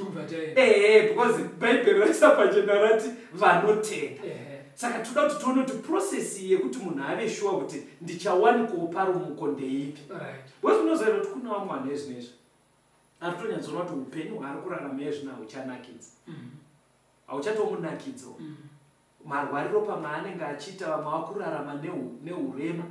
Speaker 2: because bhaibheri raisa pachena rati vanotenda. Saka toda kuti tione kuti process yekuti munhu ave shuwa kuti ndichawanikawo parumuko ndeipi because unoziva kuti kuna vamwe vanhu ezvinezvi hatitonyatsoona kuti upenyu hwaari kurarama ezvino hauchanakidza hauchatomunakidzo marwariro pamwe anenge achiita vamwe vakurarama neurema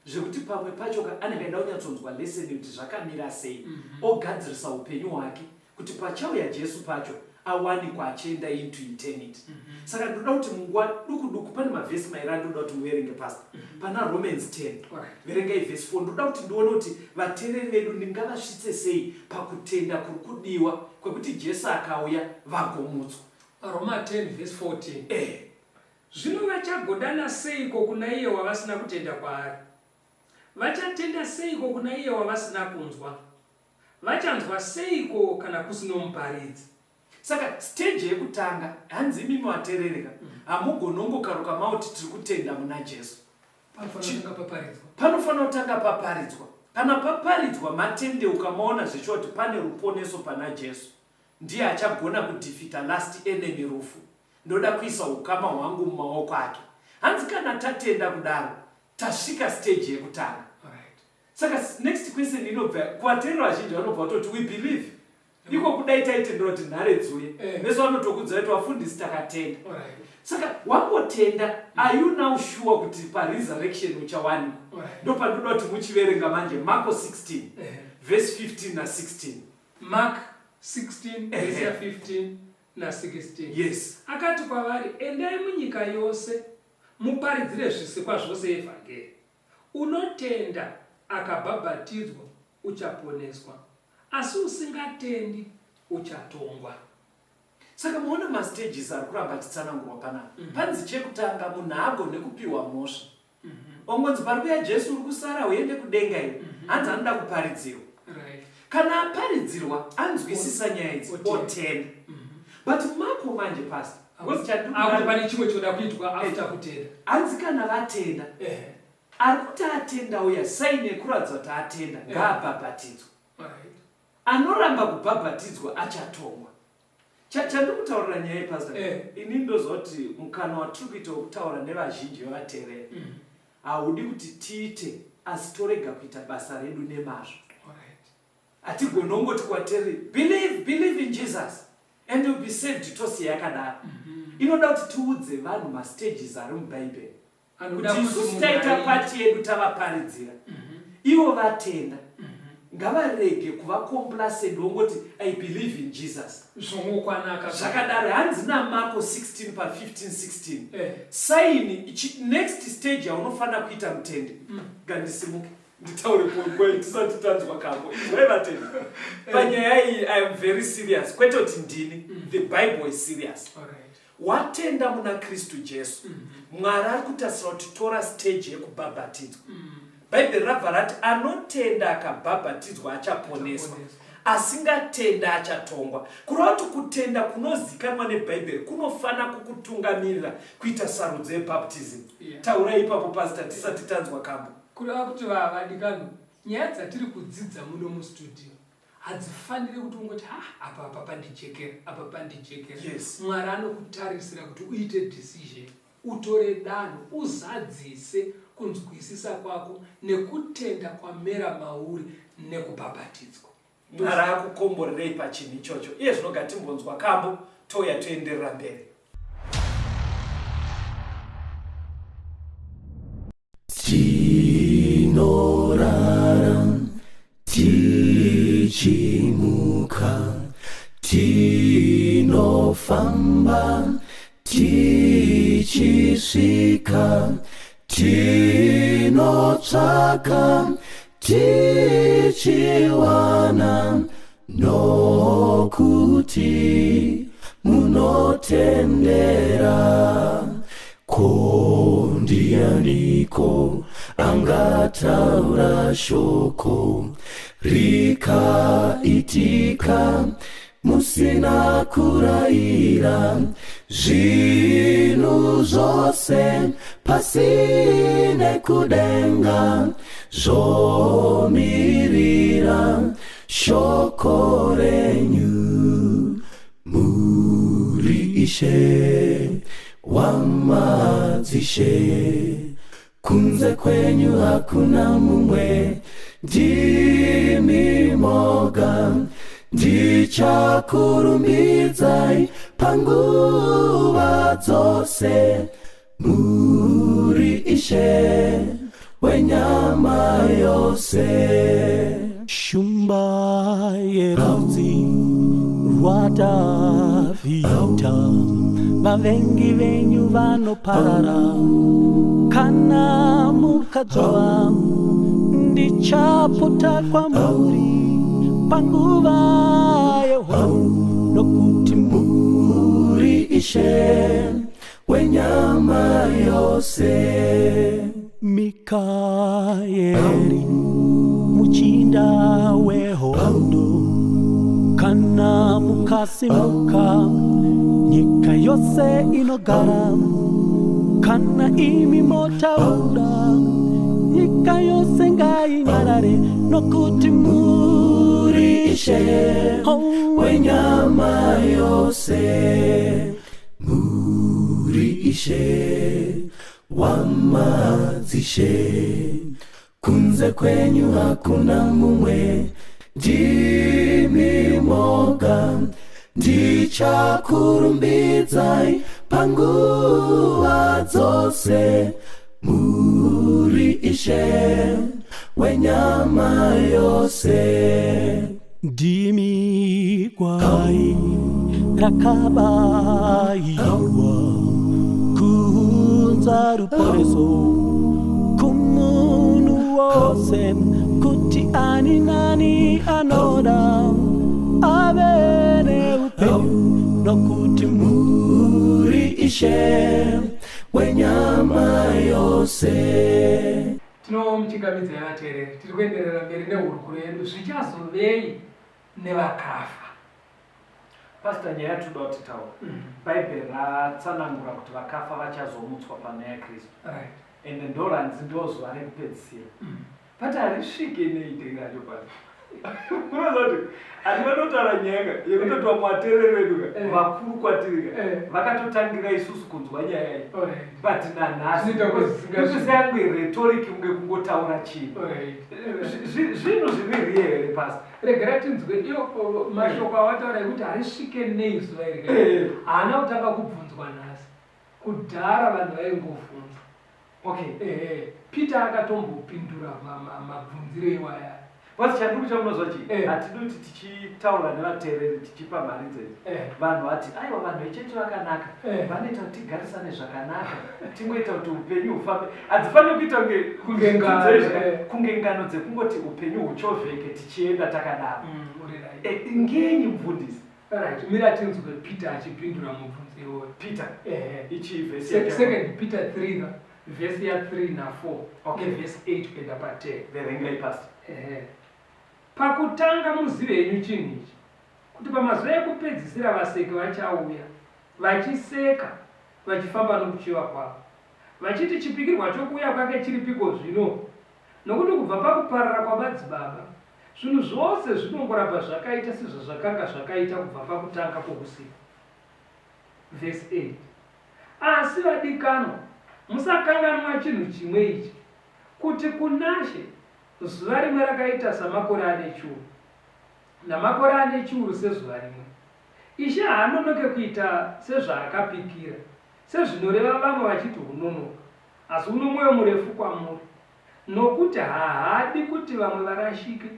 Speaker 2: zvekuti pamwe pacho anenge aida kunyatsonzwa leseni kuti zvakamira sei ogadzirisa upenyu hwake kuti pachauya Jesu pacho awanikwa achienda into eternity. Saka ndoda kuti munguva duku pane mavhesi mairi ndoda kuti muverenge pastor pana Romans 10 verengai vhesi 4 ndoda kuti ndione kuti vateereri vedu ndingavasvitse sei pakutenda kuri kudiwa kwekuti Jesu akauya vagomutswa.
Speaker 1: Roma 10 verse 14 zvino vachagodana seiko kuna iye wavasina kutenda kwaari? Vachatenda seiko kuna iye wavasina kunzwa? Vachanzwa seiko kana kusino muparidzi?
Speaker 2: Saka stage yekutanga hanzi mimi wateerereka hamugonongokaruka mauti tiri kutenda muna Jesu. Panofanira kutanga paparidzwa. Kana paparidzwa matendeuka maona zvechoti pane ruponeso pana Jesu ndiye achagona kudefeata last enemy rufu. Ndoda kuisa ukama hwangu mumaoko ake. Hanzi kana tatenda kudaro tasvika stage yekutanga. Saka next question inobva kuvateereri vazhinji vanobva vatoti we believe iko kudai taitendera kuti nhare dzuye meso vanotokudza kuti vafundisi takatenda. Saka wangotenda are you now sure kuti paresurrection uchawanikwa? Ndo pandoda kuti muchiverenga manje Marko 16 verse 15 na 16.
Speaker 1: Mark 16 verse 15 na 16.
Speaker 2: Yes.
Speaker 1: Akati kwavari endai munyika yose muparidzire zvisikwa zvose evhangeri. Unotenda akabhabhatidzwa uchaponeswa asi usingatendi uchatongwa.
Speaker 2: Saka muona mastages ari kuramba achitsanangurwa panapa. Panzi chekutanga munhu agone kupiwa mhosva. Ongonzi pari kuya Jesu uri kusara uende kudenga iyo hanzi anoda kuparidzirwa. kana aparidzirwa anzwisisa nyaya idzi otenda. But mako manje pastor
Speaker 1: pane chimwe choda kuitwa after kutenda.
Speaker 2: Hanzi kana vatenda ari kuti atenda uya saini yekuratidza kuti atenda ngaabhabhatidzwa. Anoramba kubhabhatidzwa achatongwa. Chandiri kutaurira nyaya pastor ini ndozoti mukana watiri kuita wokutaura nevazhinji vevateereri haudi kuti tiite asi torega kuita basa redu nemazvo. Hatigoni kungoti kwatiri believe in Jesus and you'll be saved tosi yakadaro. Inoda kuti tiudze vanhu mastages ari mubhaibheri kuti isusu taita pati yedu tavaparidzira ivo vatenda ngavarege kuvakomplaced wongoti I believe in Jesus zvakadaro. Hanzi naMarko 16 pa15-16 saini next stage yaunofanira kuita mutende. Ngandisimuke nditaure pointi tisati tanzwa kambo izwai vatenda panyaya iyi. I am very serious kwete kuti ndini the Bible is serious. Watenda muna Kristu Jesu Mwari ari kutasira kuti tora stage yekubhabhatidzwa. Bhaibheri rabva rati anotenda akabhabhatidzwa achaponeswa asingatenda achatongwa. Kureva kuti kutenda kunozikanwa neBhaibheri kunofanira kukutungamirira kuita sarudzo yebaptism. Taura ipapo pastor tisati tanzwa kambo.
Speaker 1: Kureva kuti vadikano nyaya dzatiri kudzidza muno mustudio hadzifaniri kuti ungoti apa pandijekera apa pandijekera. Mwari anokutarisira kuti uite decision, utore danho, uzadzise kunzwisisa kwako nekutenda kwamera mauri nekubhabhatidzwa.
Speaker 2: Mwari akukomborerei pachinhu ichocho. Iye zvino ngatimbonzwa kambo touya toenderera mberi.
Speaker 4: Tinorara tichimuka tinofamba tichisvika tinotsvaka tichiwana nokuti munotendera. Ko ndianiko angataura shoko rikaitika musina kurayira zvinhu zvose pasi nekudenga zvomirira shoko renyu. Muri Ishe wamadzishe kunze kwenyu hakuna mumwe. Ndimi moga ndichakurumbidzai panguva dzose. Muri Ishe wenyama yose. Shumba yerudzi rwaDhavhidha vavengi venyu vanoparara kana mukadzwa ndichapota kwamuri panguva yehondo nokuti muri Ishe wenyama yose. Mikaeri muchinda wehondo kana mukasimuka nyika yose inogara. Kana imi motaura nyika yose ngainyarare nokuti muri Ishe wenyama yose. Muri Ishe wamadzishe kunze kwenyu hakuna mumwe. Ndimi moga ndichakurumbidzai panguva dzose. Muri Ishe wenyama yose. Ndimi gwai rakabayirwa kunza ruporeso kumunhu wose kuti ani nani anoda ave neupenyu nokuti muri Ishe wenyama yose.
Speaker 1: Tinomuchingamidzai vateereri, tiri kuenderera mberi nehurukuro yedu, zvichazovei nevakafa.
Speaker 2: Pastor, nyaya yatoda kuti taura. Bhaibheri ratsanangura kuti vakafa vachazomutswa pana yaKristu.
Speaker 1: Right.
Speaker 2: Ende ndoranzi ndozuva rekupedzisira. But harisvike neite racho pano. Unoziva kuti ati vanotaura nyaya yekutoti vamwe vateereri vedu vakuru kwatiri vakatotangira isusu kunzwa nyaya iyi. But nanhasi ikusi yangu rhetoric kunge kungotaura chinhu. Zvinhu zviri riye here Pastor.
Speaker 1: Regera tinzwe iyo mashoko awataura ekuti harisvike nezuva iri. Haana kutanga kubvunzwa nhasi. Kudhara vanhu vaingobvunza.
Speaker 2: Okay.
Speaker 1: Peter akatombopindura mabvunziro iwaya.
Speaker 2: What's chanduku chamunozwa chii? Hatidi kuti tichitaura nevateereri tichipa mari dzedu. Vanhu vati aiwa vanhu vechechi vakanaka. Vanoita kuti tigarisane zvakanaka. Tingoita kuti upenyu hufambe. Hadzifani kuita kunge ngano dzekungoti upenyu huchovheke tichienda takadaro. Ngenyi mufundisi?
Speaker 1: Right. Mira tinzwe Peter achipindura mubvunzo iwoyo.
Speaker 2: Peter. Ichi verse.
Speaker 1: 2 Peter 3 verse ya 3 na 4. Okay, verse 8 kuenda pa 10.
Speaker 2: Verengai Pastor.
Speaker 1: Pakutanga muzive henyu chinhu ichi, kuti pamazuva ekupedzisira vaseki vachauya, vachiseka, vachifamba nokuchiva kwavo, vachiti chipikirwa chokuuya kwake chiripiko zvino, nokuti kubva pakuparara kwamadzibaba zvinhu zvose zvinongoramba zvakaita sezvazvakanga zvakaita kubva pakutanga kwokusika. Verse 8. Asi vadikanwa, musakanganwa chinhu chimwe ichi, kuti kunashe zuva rimwe rakaita samakore ane chiuru, namakore ane chiuru sezuva rimwe. Ishe haanonoke kuita sezvaakapikira, sezvinoreva vamwe vachiti hunonoka, asi uno mwoyo murefu kwamuri, nokuti haadi kuti vamwe varashike,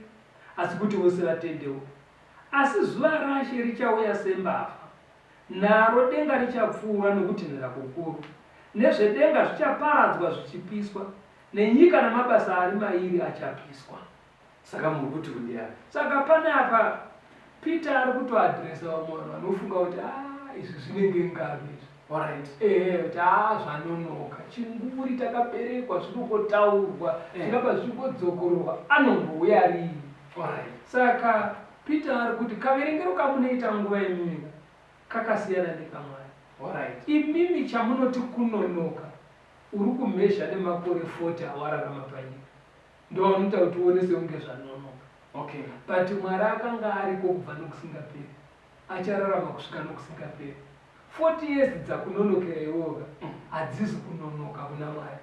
Speaker 1: asi kuti vose vatendeuke. Asi zuva rashe richauya sembavha, naro denga richapfuura nokutinhira kukuru, nezvedenga zvichaparadzwa zvichipiswa, nenyika namabasa ari mairi achapiswa.
Speaker 2: Saka muri kuti kudiyani?
Speaker 1: Saka pane apa Peter ari kutoadhiresa vamwe vanofunga kuti izvi zvinenge ngano izvi.
Speaker 2: Alright.
Speaker 1: Kuti zvanonoka, chinguri takaberekwa zvinongotaurwa, zvingaba zvingodzokororwa, anombouya rini. Saka Peter ari kuti kaverengero kamunoita nguva yenyika kakasiyana nekamwari. Imimi chamunoti kunonoka, uri kumhezha nemakore 40 awararama panyika, ndoanoita kuti uone seunge zvanonoka. But Mwari akanga ariko kubva nokusingaperi, achararama kusvika nokusingaperi. 40 years dzakunonokera iwoga hadzizi kunonoka kuna Mwari.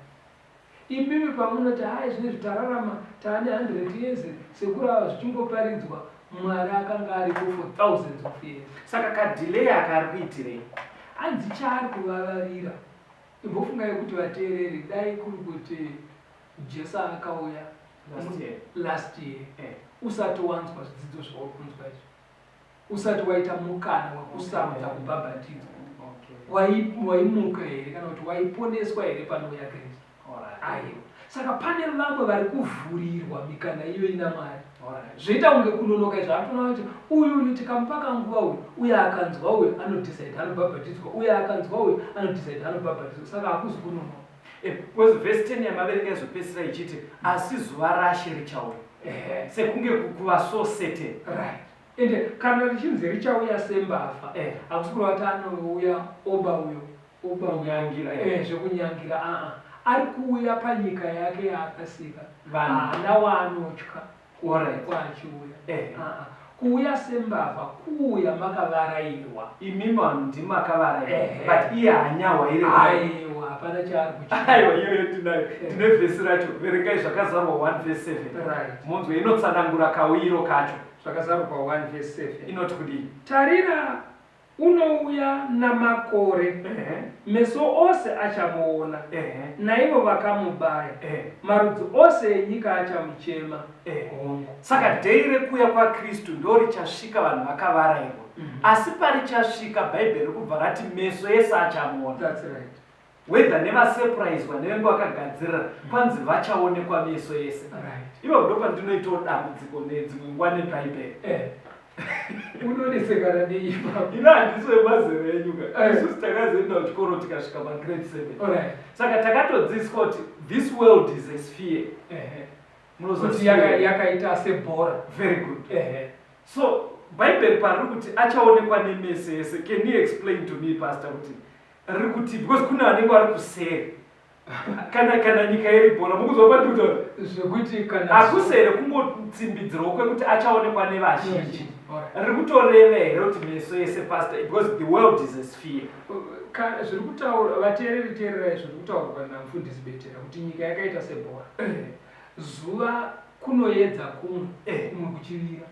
Speaker 1: Imimi pamunoti zvine zvitararama taane 100 years sekurava zvichingoparidzwa, Mwari akanga ariko for thousands of years.
Speaker 2: Saka kadelay akari kuitirei?
Speaker 1: Hanzi chaari kuvavarira. Imbofungai kuti vateereri dai kuri kuti Jesu akauya last year, usati wanzwa zvidzidzo zvauri kunzwa izvi, usati waita mukana wekusamudza kubhabhatidzwa, waimuka here kana kuti waiponeswa here panouya Kristu? Aiwa. Saka pane vamwe vari kuvhurirwa mikana iyoyi naMwari. Zvoita kunge kunonoka izvo, atona kuti uyu tikamupaka nguva uyu, uye akanzwa uyu anodecide anobhabhatidzwa, uye akanzwa uyu anodecide anobhabhatidzwa, saka hakuzi kunonoka.
Speaker 2: Because verse 10 yamaverenga izopedzisira ichiti asi zuva rashe richauya, sekunge kuva so certain.
Speaker 1: Right. Ende kana richinzi richauya sembavha, hakusi kureva kuti anouya oba uyo, oba
Speaker 2: kunyangira,
Speaker 1: zvekunyangira, ari kuuya panyika yake yaakasika, haana waanotya kwachiuya. Kuuya sembavha, kuuya makavarairwa.
Speaker 2: Imi vanhu ndimakavarairwa, but iye hanyawa iri.
Speaker 1: Aiwa, hapana chaari kuchita.
Speaker 2: Aiwa, iyoyo tinayo. Tine vhesi racho, verengai zvakazarwa 1 verse 7.
Speaker 1: Right.
Speaker 2: Munzwe inotsanangura kauyiro kacho.
Speaker 1: Zvakazarwa 1 verse 7.
Speaker 2: Inoti kudii?
Speaker 1: Tarira, unouya namakore, meso ose achamuona, naivo vakamubaya, marudzi ose enyika achamuchema.
Speaker 2: Saka dhei rekuuya kwaKristu ndo richasvika vanhu vakavarairwa, asi parichasvika Bhaibheri kubva rati meso ese achamuona.
Speaker 1: That's right.
Speaker 2: Whether nevasepuraizwa nevengo vakagadzirira kwanzi vachaonekwa meso ese. Ivo ndo pandinoitawo dambudziko nedzimwe nguva neBhaibheri.
Speaker 1: unonesekana neipapo.
Speaker 2: Ina handiso yemazero enyuka. Isusu takazoenda kuchikoro tikasvika pagrade 7. Saka takatodzidziswa kuti this world is a sphere.
Speaker 1: Kuti yakaita sebhora.
Speaker 2: Very good. So Bible pariri kuti achaonekwa nemese yese. Can you explain to me, Pastor, kuti riri kuti because kuna vanenge vari kusere kana nyika iri bhora mukuzwa patikuta
Speaker 1: zvekuti kana
Speaker 2: akusere kungotsimbidzirwa kwekuti achaonekwa nevazhinji. Riri kutoreva here kuti meso yese, Pastor, because the world is a sphere.
Speaker 1: Zviri kutaura vateereri zviri kutaurwa namufundisi Betera kuti nyika yakaita sebhora. Zuva kunoedza kumwe kuchivira,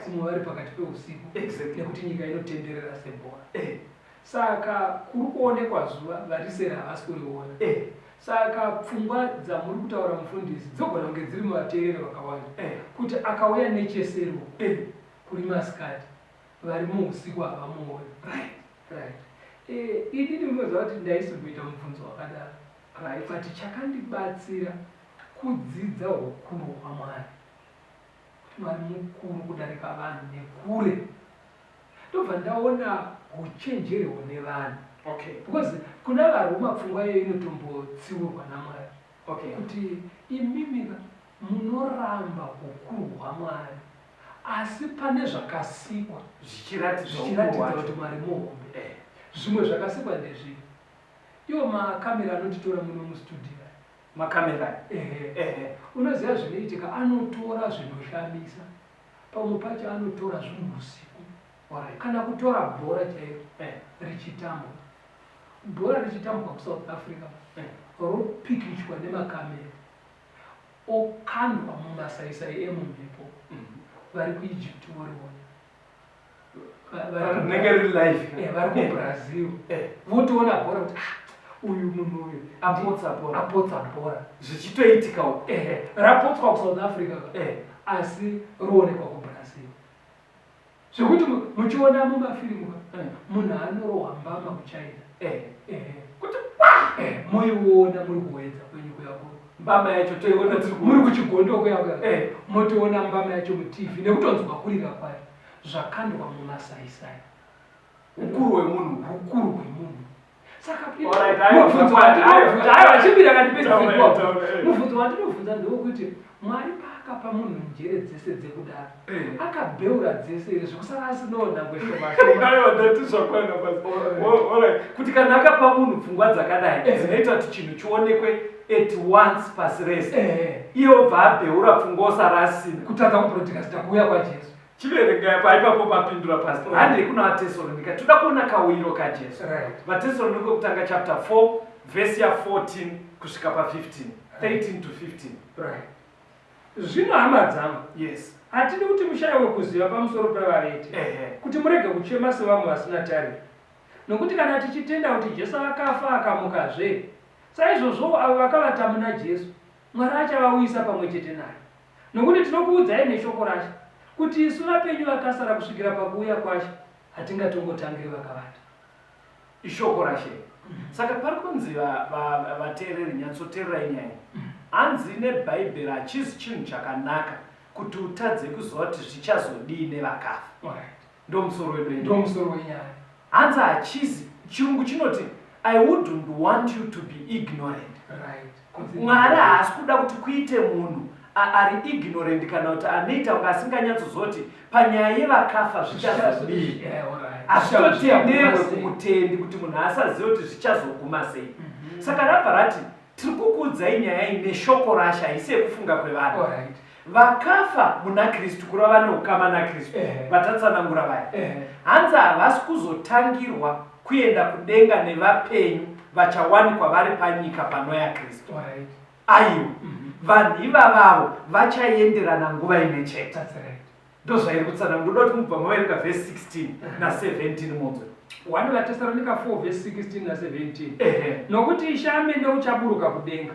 Speaker 1: kumwe vari pakati peusiku, nekuti nyika inotenderera sebhora. Saka kuri kuonekwa zuva varisera havasi kuriona. Saka pfungwa dzamuri kutaura mufundisi dzogona kunge dziri muvateereri vakawanda kuti akauya nechesero kuri masikati vari muusiku havamuoni. Ini ndinoziva kuti ndaisi kuita mubvunzo wakadaro, but chakandibatsira kudzidza hukuru hwaMwari, kuti Mwari mukuru kudarika vanhu nekure. Ndobva ndaona huchenjeri hune vanhu. Because kuna varoma pfungwa iyo inotombotsiurwa naMwari kuti imimi munoramba hukuru hwaMwari asi pane zvakasikwa zvichiratidza kuti Mwari muhombe. Zvimwe zvakasikwa ndezviri iwo makamera anotitora muno mustudio.
Speaker 2: Makamera
Speaker 1: Unoziva zvinoitika, anotora zvinoshamisa, pamwe pacho anotora zvinhu usiku, kana kutora bhora chairo richitambwa. Bhora richitambwa kuSouth Africa ropikichwa nemakamera okandwa mumasaisai emumhepo. Vari kuEgypt vari kuBrazil votoona bhora kuti uyu munhu uyu apotsa bhora
Speaker 2: zvichitoitika
Speaker 1: rapotswa kuSouth Africa asi roonekwa kuBrazil. Zvekuti muchiona mumafilimu munhu anorohwa mbama kuChina kuti moiona muri kuedza kwenyu kuyako
Speaker 2: mbama yacho toiona
Speaker 1: muri kuchigondo kuyako motoona mbama yacho muTV nekutonzwa kurira kwayo zvakandwa mumasaisai.
Speaker 2: Ukuru hwemunhu
Speaker 1: Saka mubvunzo wandinobvunza ndewekuti Mwari paakapa munhu njere dzese dzekudaro akabeura dzese iri zvekusara asinoona
Speaker 2: kuti kana akapa munhu pfungwa dzakadai dzinoita kuti chinhu chionekwe at once pasi rese iye obva abeura pfungwa osara asina
Speaker 1: kutadza kubrodikasta kuuya kwaJesu.
Speaker 2: Chiverenga paipapo papindura pastor. Handei kuna vaTesalonika toda kuona kawiro kaJesu. vaTesalonika kutanga chapter 4 verse ya 14 kusvika pa15, 13 to 15.
Speaker 1: Zvino hama dzangu,
Speaker 2: yes,
Speaker 1: hatidi kuti mushayiwe kuziva pamusoro pevaiti kuti murege kuchema sevamwe vasina tariro. Nokuti kana tichitenda kuti Jesu akafa akamukazve, saizvozvo avo vakavata muna Jesu Mwari achavauyisa pamwe chete naye. Nokuti tinokuudzai neshoko racho kuti isu vapenyu vakasara kusvikira pakuuya kwacho hatingatongotangiri vakavata.
Speaker 2: Ishoko rashe. Saka pari kunzi vateereri nyatsoteererai nyaya. Hanzi neBhaibheri hachisi chinhu chakanaka kuti utadze kuziva kuti zvichazodii nevakafa. Ndomusoro
Speaker 1: wenyaya.
Speaker 2: Hanzi hachisi, chirungu chinoti I wouldn't want you to be ignorant. Mwari haasi kuda kuti kuite munhu ari ignorant kana kuti anoita kunge asinganyatsozoti panyaya yevakafa zvichazodii. Asitotenderwe kumutendi kuti munhu asazive kuti zvichazoguma sei. Saka rabva rati tiri kukuudzai nyaya ine shoko rasha haisi yekufunga kwevanhu. Vakafa muna Kristu kurava neukama naKristu vatatsanangura vaya hanzi havasi kuzotangirwa kuenda kudenga nevapenyu vachawanikwa vari panyika panouya Kristu. Aiwa vanhu ivavavo vachaenderana nguva imwe chete. Ndozvairi kutsanangura kuti mubva maverenga verse 16 na17 munzwe
Speaker 1: 1 vaTesalonika 4 verse 16 na17. Nokuti Ishe amene uchaburuka kudenga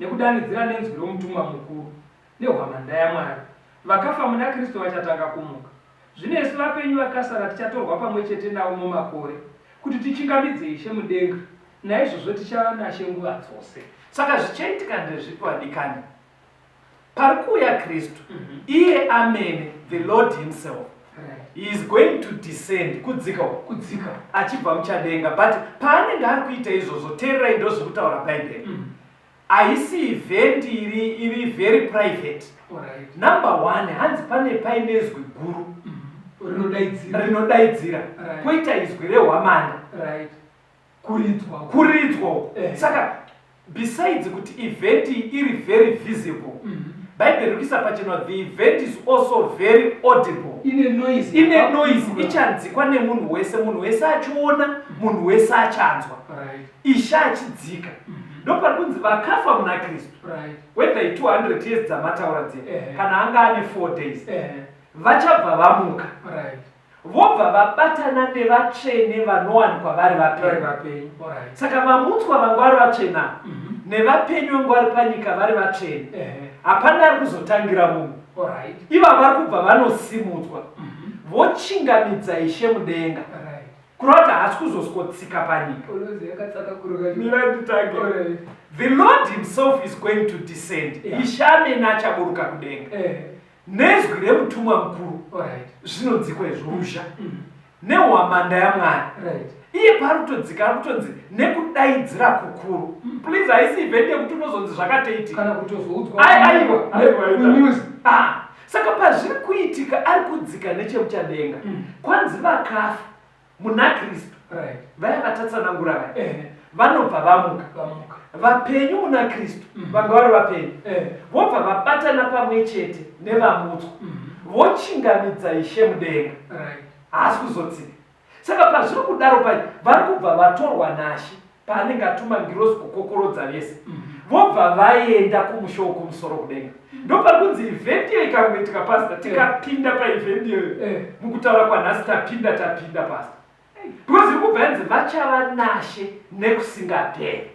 Speaker 1: nekudanidzira nenzwi romutumwa mukuru nehwamanda yaMwari, vakafa muna Kristu vachatanga kumuka. Zvino isu vapenyu vakasara tichatorwa pamwe chete navo mumakore kuti tichingamidze Ishe mudenga, naizvozvo tichava naShe nguva dzose.
Speaker 2: Saka zvichaitika ndezvipi vadikani? Pari kuuya Kristu, iye amene, the Lord himself, He is going to descend kudzika achibva muchadenga, but paanenge ari kuita izvozvo teererai ndo zviri kutaura Bible. Haisi event iri very private. Number one, hanzi paine izwi guru rinodaidzira, koita izwi rehwamanda kuridzwa. Saka besides kuti event iri very visible, Bible rikuisa pachena the event is also very audible. Ine noise ichanzikwa nemunhu wese achiona, munhu wese achanzwa. Isha achidzika. Ndopari kunzi vakafa muna Kristu, whether 200 years dzamataura dziri kana anga ane 4 days, vachabva vamuka, vobva vabatana nevatsvene vanowanikwa vari vapenyu. Saka vamutswa vanga vari vatsvena nevapenyu vanga vari panyika vari vatsvene, hapana ari kuzotangira munhu. Iva vari kubva vanosimudzwa, vochingamidza Ishe mudenga, kureva kuti haasi kuzosikotsika panyika. The Lord himself is going to descend. Ishe amene achaburuka kudenga nezwi remutumwa mukuru zvinodzikwa izvozva nehwamanda yaMwari. Iye paari kutodzika ari kutonzi nekudaidzira kukuru. Please, haisi event yekuti unozonzi zvakatoitika. Saka pazviri kuitika ari kudzika nechemuchadenga, kwanzi vakafa muna Kristu vaya vatatsanangura vaya vanobva vamuka, vapenyu muna Kristu vanga vari vapenyu vobva vabatana pamwe chete nevamutswa, vochingamidza Ishe mudenga, haasi kuzotsika. Saka pazviri kudaro pacho vari kubva vatorwa naShe paanenge atuma ngirozi kukokorodza vese, vobva vaenda kumusho wokumusoro kudenga. Ndopari kunzi event iyo ikangoitika pastor, tikapinda paevent iyoyo mukutaura kwanhasi tapinda pastor, because iri kubva yanzi vachava naShe nekusingaperi.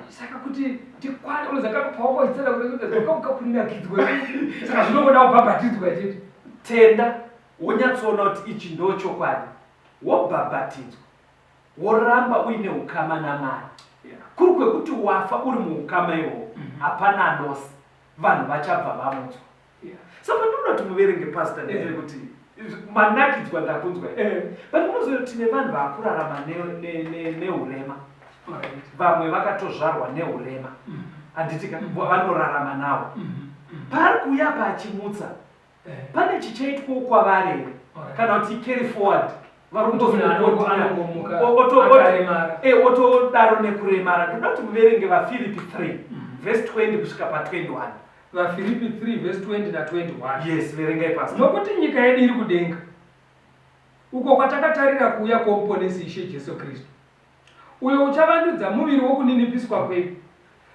Speaker 1: Saka kuti tikwane ulozakapauko itsera kuti zakakunakidzwa, saka zvinoda kubhabhatidzwa chete.
Speaker 2: Tenda wonyatsoona kuti ichi ndo chokwadi, wobhabhatidzwa woramba uine ukama naMwari, kuri kwekuti wafa uri muukama iwowo, hapana anosi, vanhu vachabva vamutswa. Saka ndinoti muverenge pastor ndezvekuti manakidzwa ndakunzwa, but munoziva kuti tine vanhu vakurarama neurema, vamwe vakatozvarwa neurema, handitika vanorarama nawo. Pari kuuya pachimutsa, pane chichaitwawo kwavari here kana kuti carry forward, otodaro nekuremara. Ndoda kuti muverenge vaFilipi 3 verse 20 kusvika pa21.
Speaker 1: vaFilipi 3 verse 20 na 21.
Speaker 2: Yes, verengai pastor.
Speaker 1: Nokuti nyika yedu iri kudenga, uko kwatakatarira kuuya kwomuponesi Ishe Jesu Kristu, uyo uchavandudza muviri wokuninipiswa kwedu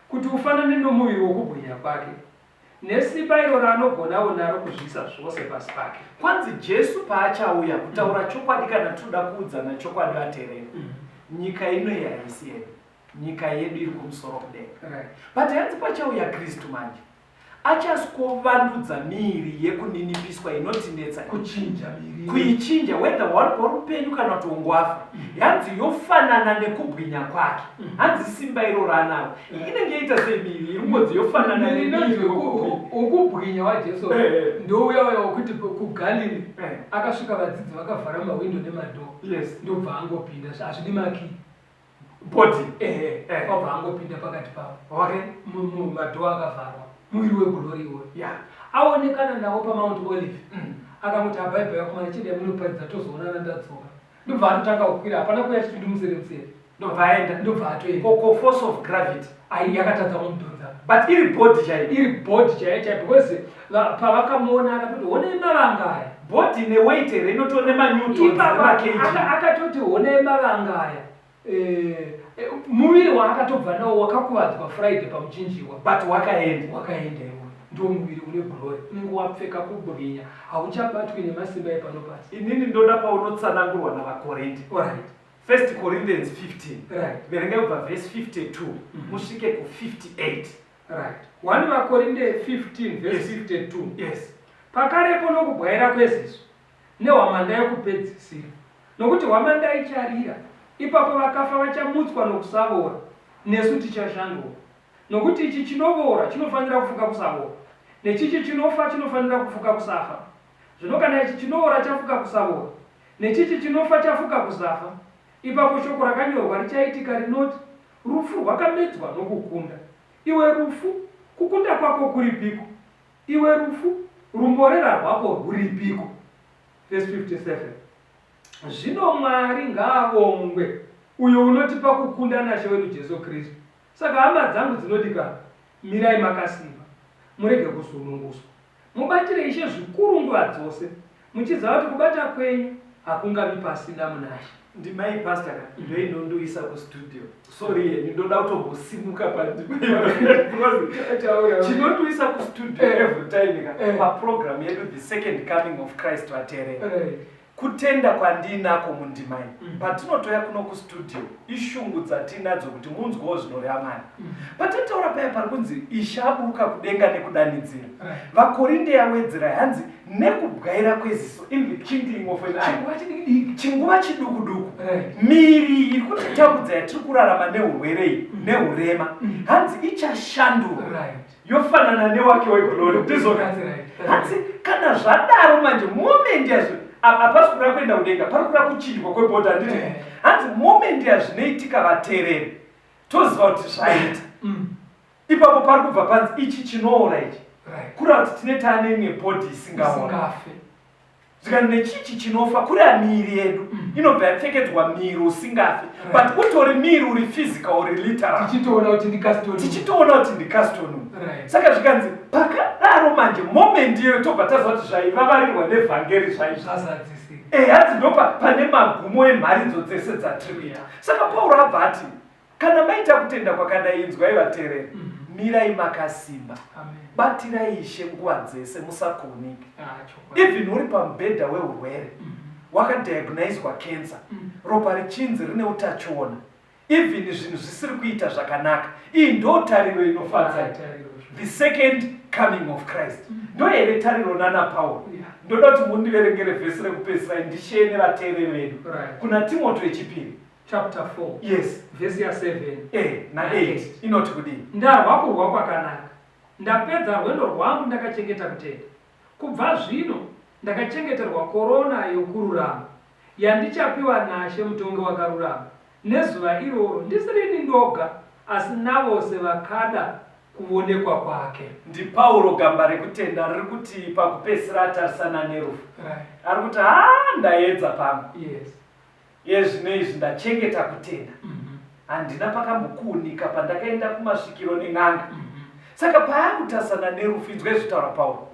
Speaker 1: kuti ufanane nomuviri wokubwinya kwake, nesimba iro raanogonawo naro kuzvisa zvose pasi pake.
Speaker 2: Kwanzi Jesu paachauya kutaura chokwadi, kana toda kuudzana chokwadi vateereri, nyika ino haisi yedu, nyika yedu iri kumusoro kudenga. But hanzi pachauya Kristu manje achaskovandudza miiri yekuninipiswa inotinetsa, kuichinja whether wari upenyu kana kuti ungwafa, hanzi yofanana nekubwinya kwake. Hanzi simba iro ranaro inenge ita semiiri iri kungodzi yofanana nemiiri
Speaker 1: ukubwinya waJesu ndouya wekuti kuGalili akasvika vadzidzi vakavhara mawindo nemadhoo, ndobva angopinda, hazvidi maki
Speaker 2: body
Speaker 1: obva angopinda pakati pavo, madhoo akavharwa, muviri wegorori iwoyo aonekana nawo paMount Olive. Akamuti aBhaibheri yakomana chida munoparidza tozoonana ndadzoka, ndobva atotanga kukwira, hapana kuya chitundi musere,
Speaker 2: ndobva aenda,
Speaker 1: ndobva atoenda.
Speaker 2: Koko force of gravity
Speaker 1: yakatadza kumudhonza,
Speaker 2: but iri
Speaker 1: body chaiyo, because pavakamuona akatoti honei mavangaya,
Speaker 2: body neweight here inotone manewtons
Speaker 1: akatoti honei mavangaya, muviri waakatobva nawo wakakuvadzwa Friday pamuchinjiwa,
Speaker 2: but wakaenda
Speaker 1: iwo ndo muviri une glory. Unenge wapfeka kubwinya, hauchabatwi nemasimba epano pasi.
Speaker 2: Inini ndoda paunotsanangurwa navaKorinde. 1 Corinthians 15 verengai kubva verse 52 musvike ku58.
Speaker 1: 1 vaKorinde 15 verse 52.
Speaker 2: Yes.
Speaker 1: Pakarepo nokubwaira kweziso nehwamanda yokupedzisira, nokuti hwamanda icharira, ipapo vakafa vachamutswa nokusavora, nesu tichashandura. Nokuti ichi chinovora chinofanira kufuka kusavora, nechichi chinofa chinofanira kufuka kusafa.
Speaker 5: Zvino kana ichi chinoora chafuka kusaora nechichi chinofa chafuka kusafa, ipapo shoko rakanyorwa richaitika rinoti, rufu rwakamedzwa nokukunda. Iwe rufu, kukunda kwako kuripiko? Iwe rufu, rumborera rwako ruripiko? Verse 57. Zvino Mwari ngaavongwe uyo unotipa kukunda naShe wedu Jesu Kristu. Saka hama dzangu dzinodikana, mirai makasimba, murege kusununguswa. Mubatire Ishe zvikuru nguva dzose, muchiziva kuti kubata kwenyu hakungavi pasina munaShe.
Speaker 2: Ndimai pastor ndoinondoisa kustudio. Sorry, ndinoda kutosimuka chinondoisa kustudio every time paprogram yedu the second coming of Christ waterera. Kutenda kwandinako mundimai patinotoya kuno kustudio ishungu dzatinadzo kuti munzwewo zvinoreva Mwari. Patataura paya pari kunzi ishaburuka kudenga nekudanidzira, vakorinde yawedzera hanzi nekubwaira kweziso, in the kindling of an eye, chinguva chidukuduku. Miri iri kutitambudza yatiri kurarama neurwerei neurema hanzi ichashandura yofanana newake weglory. Hanzi kana zvadaro manje moment yazvo hapasi kuda kuenda kudenga, pari kuda kuchinjwa kwebhodha. Nditi hanzi moment yazvinoitika vatereri toziva kuti zvaita ipapo pari kubva panzi ichi chinoora ichi kureva kuti tine taane imwe bhodhi isingafe. Zvikani nechichi chinofa kureva miri yedu inobva yapfekedzwa miri usingafe, but utori miri uri physical uri literal, tichitoona kuti ndikastonum. Saka zvikanzi pakadaro manje moment iyoyo tobva taziva kuti zvaivavarirwa nevhangeri zvaizvazadzisika. Hanzi ndo pane magumo emharidzo dzese dzatiri kuita. Saka Pauro abva ati kana maita kutenda kwakadai inzwai vatereri, mirai makasimba, batirai Ishe nguva dzese, musakonike. Even uri pamubhedha weurwere, wakadiagnoizwa cancer, ropa richinzi rine utachiona, even zvinhu zvisiri kuita zvakanaka, iyi ndo tariro inofadza, the second coming of Christ. Ndo here tariro nana Pauro. Ndoda kuti mundiverengere vhesi rekupedzisira ndishiye nevateereri vedu kuna Timoteo chipiri
Speaker 5: chapter 4
Speaker 2: yes
Speaker 5: verse ya 7
Speaker 2: na 8 inoti kudini,
Speaker 5: ndarwa kurwa kwakanaka, ndapedza rwendo rwangu ndakachengeta kutenda. Kubva zvino ndakachengeterwa korona yokururama yandichapiwa naShe mutongi wakarurama. Nezuva iroro ndisirini ndoga, asi navose vakada kuonekwa kwake.
Speaker 2: Ndi Pauro gamba rekutenda riri kuti pakupedzisira atarisana nerufu. Ari kuti ndaedza pangu. Zvino izvi ndachengeta kutenda. Handina pakambokuunika pandakaenda kumasvikiro nen'anga. Saka paakutarisana nerufu, inzwai zvitaura Pauro,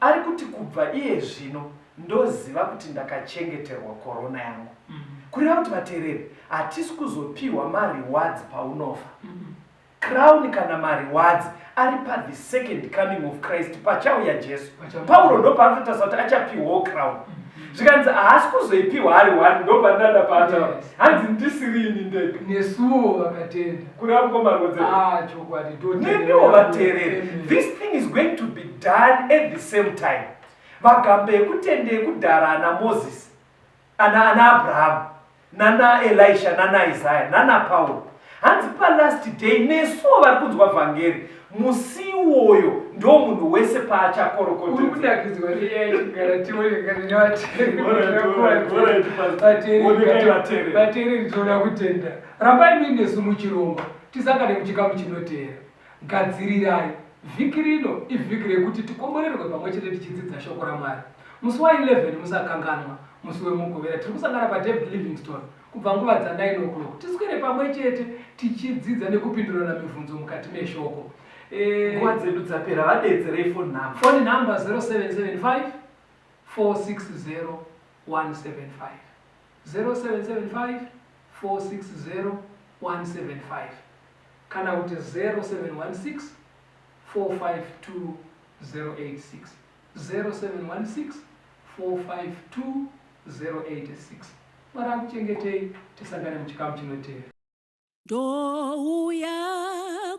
Speaker 2: ari kuti kubva iye zvino ndoziva kuti ndakachengeterwa korona yangu. Kureva kuti vateereri, hatisi kuzopiwa mariwards paunofa. Crown kana mariwards ari pa the second coming of Christ, pachauya Jesu. Pauro ndo paanotaridza kuti achapiwawo crown. Zvikanzi haasi kuzoipiwa ari one, ndo pandada paata hanzi ndisirini ndega
Speaker 5: nesuwo vakatenda
Speaker 2: kureva ngomarwodzera
Speaker 5: chokwadi
Speaker 2: neniwo vateereri. This thing is going to be done at the same time. Magambo ekutenda ekudhara ana Moses, ana Abraham, nana Elisha, nana Isaiah, nana Paul, hanzi palast day nesuwo vari kunzwa vhangeri musi iwoyo ndo munhu wese paachakorokota.
Speaker 5: Uri kudakidzwa neyaichigara timonekatinavateereri toda kutenda. Rambai muinesu muchirongwa, tisangane muchikamu chinoteera. Gadzirirai vhiki rino ivhiki rekuti tikomborerwe pamwe chete tichidzidza shoko raMwari. Musi wa11 musakanganwa, musi wemugovera tiri kusangana paDavid Livingstone kubva nguva dza9 o'clock. Tiswere pamwe chete tichidzidza nekupindurana mibvunzo mukati meshoko.
Speaker 2: Nguva dzedu dzapera, vadetserei phone number.
Speaker 5: Phone number 0775 460 175. 0775 460 175. Kana kuti 0716 452 086. 0716 452 086. Mwari akuchengetei, tisangane muchikamu chinoteera.
Speaker 4: Ndouya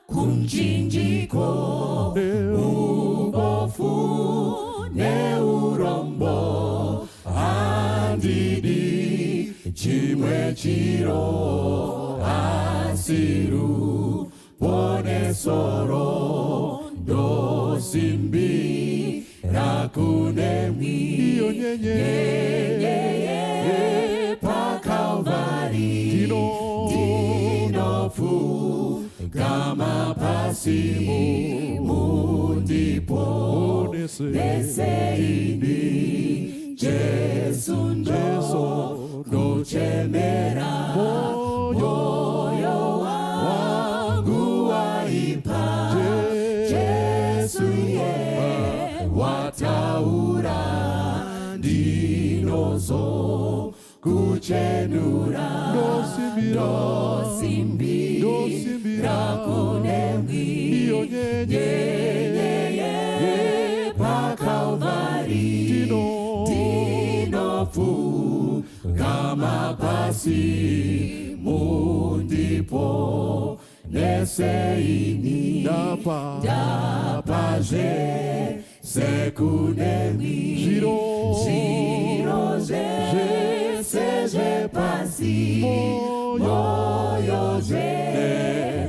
Speaker 4: kumchinjiko ubofu neurombo handidi chimwe chiro asiru pone soro ndosimbi rakunemwi iyo nyenyeri pakalvari ndinopfugama pasi mundipo neseini Jesu ndochemera moyo wangu waipa Jesu wataura ndinozo kuchenura ndosimbira kunemwi iyo nyenyeri pakalvari ndinopfugama pasi mundipo neseini ndapazve sekunemwi zviro zvese zvepasi moyo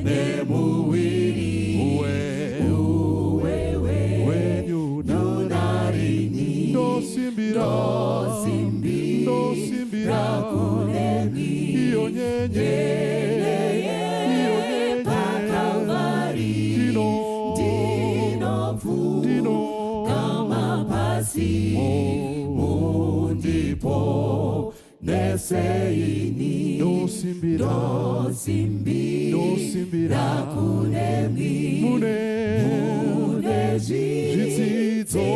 Speaker 4: nemuviri wenyu narini ndosimbira kunemwi iyo nyenyeri pakalvari ndinopfugama pasi mundipo neseini ndosimbira kunemwi mune zvidzidzo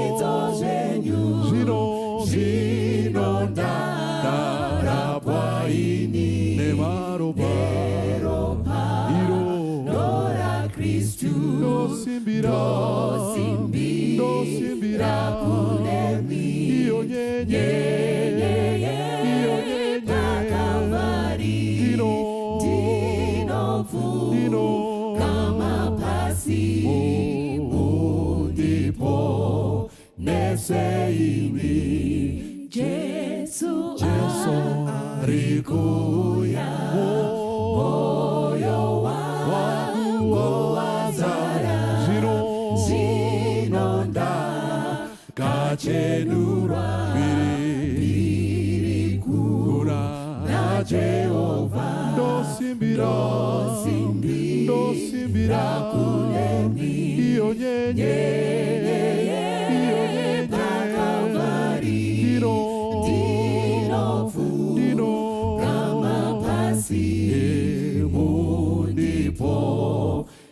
Speaker 4: zvenyu zvinondarapwa ini nemaropa iro Kristu ndosimbira kunemwi iyo nyenyeri pakalvari ndinopfugama pasi mundipo neseini Jesu arikuya moyo wangu wazara zvinonda kachenurwa mbiri kuna Jehova ndosimbira kunemwi iyo nyenyeri pakalvari ndinopfugama pasi mundipo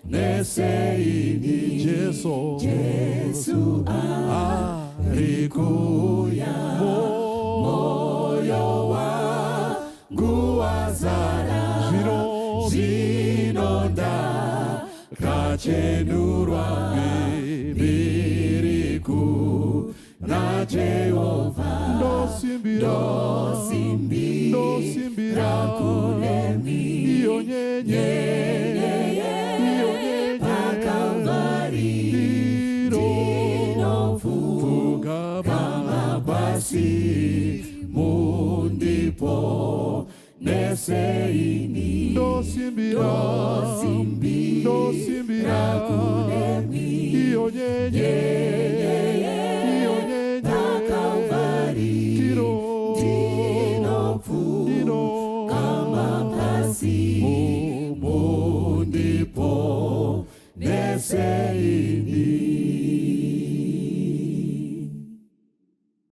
Speaker 4: neseini Jesu arikuya moyo wangu wazara zvinonda kachenurwa mbiri kuna Jehova ndosimbira kunemwi iyo nyenyeri pakalvari ndinopfugama pasi mundipo neseini ndosimbira kunemwi iyo nyenyeri pakalvari ndinopfugama pasi mundipo neseini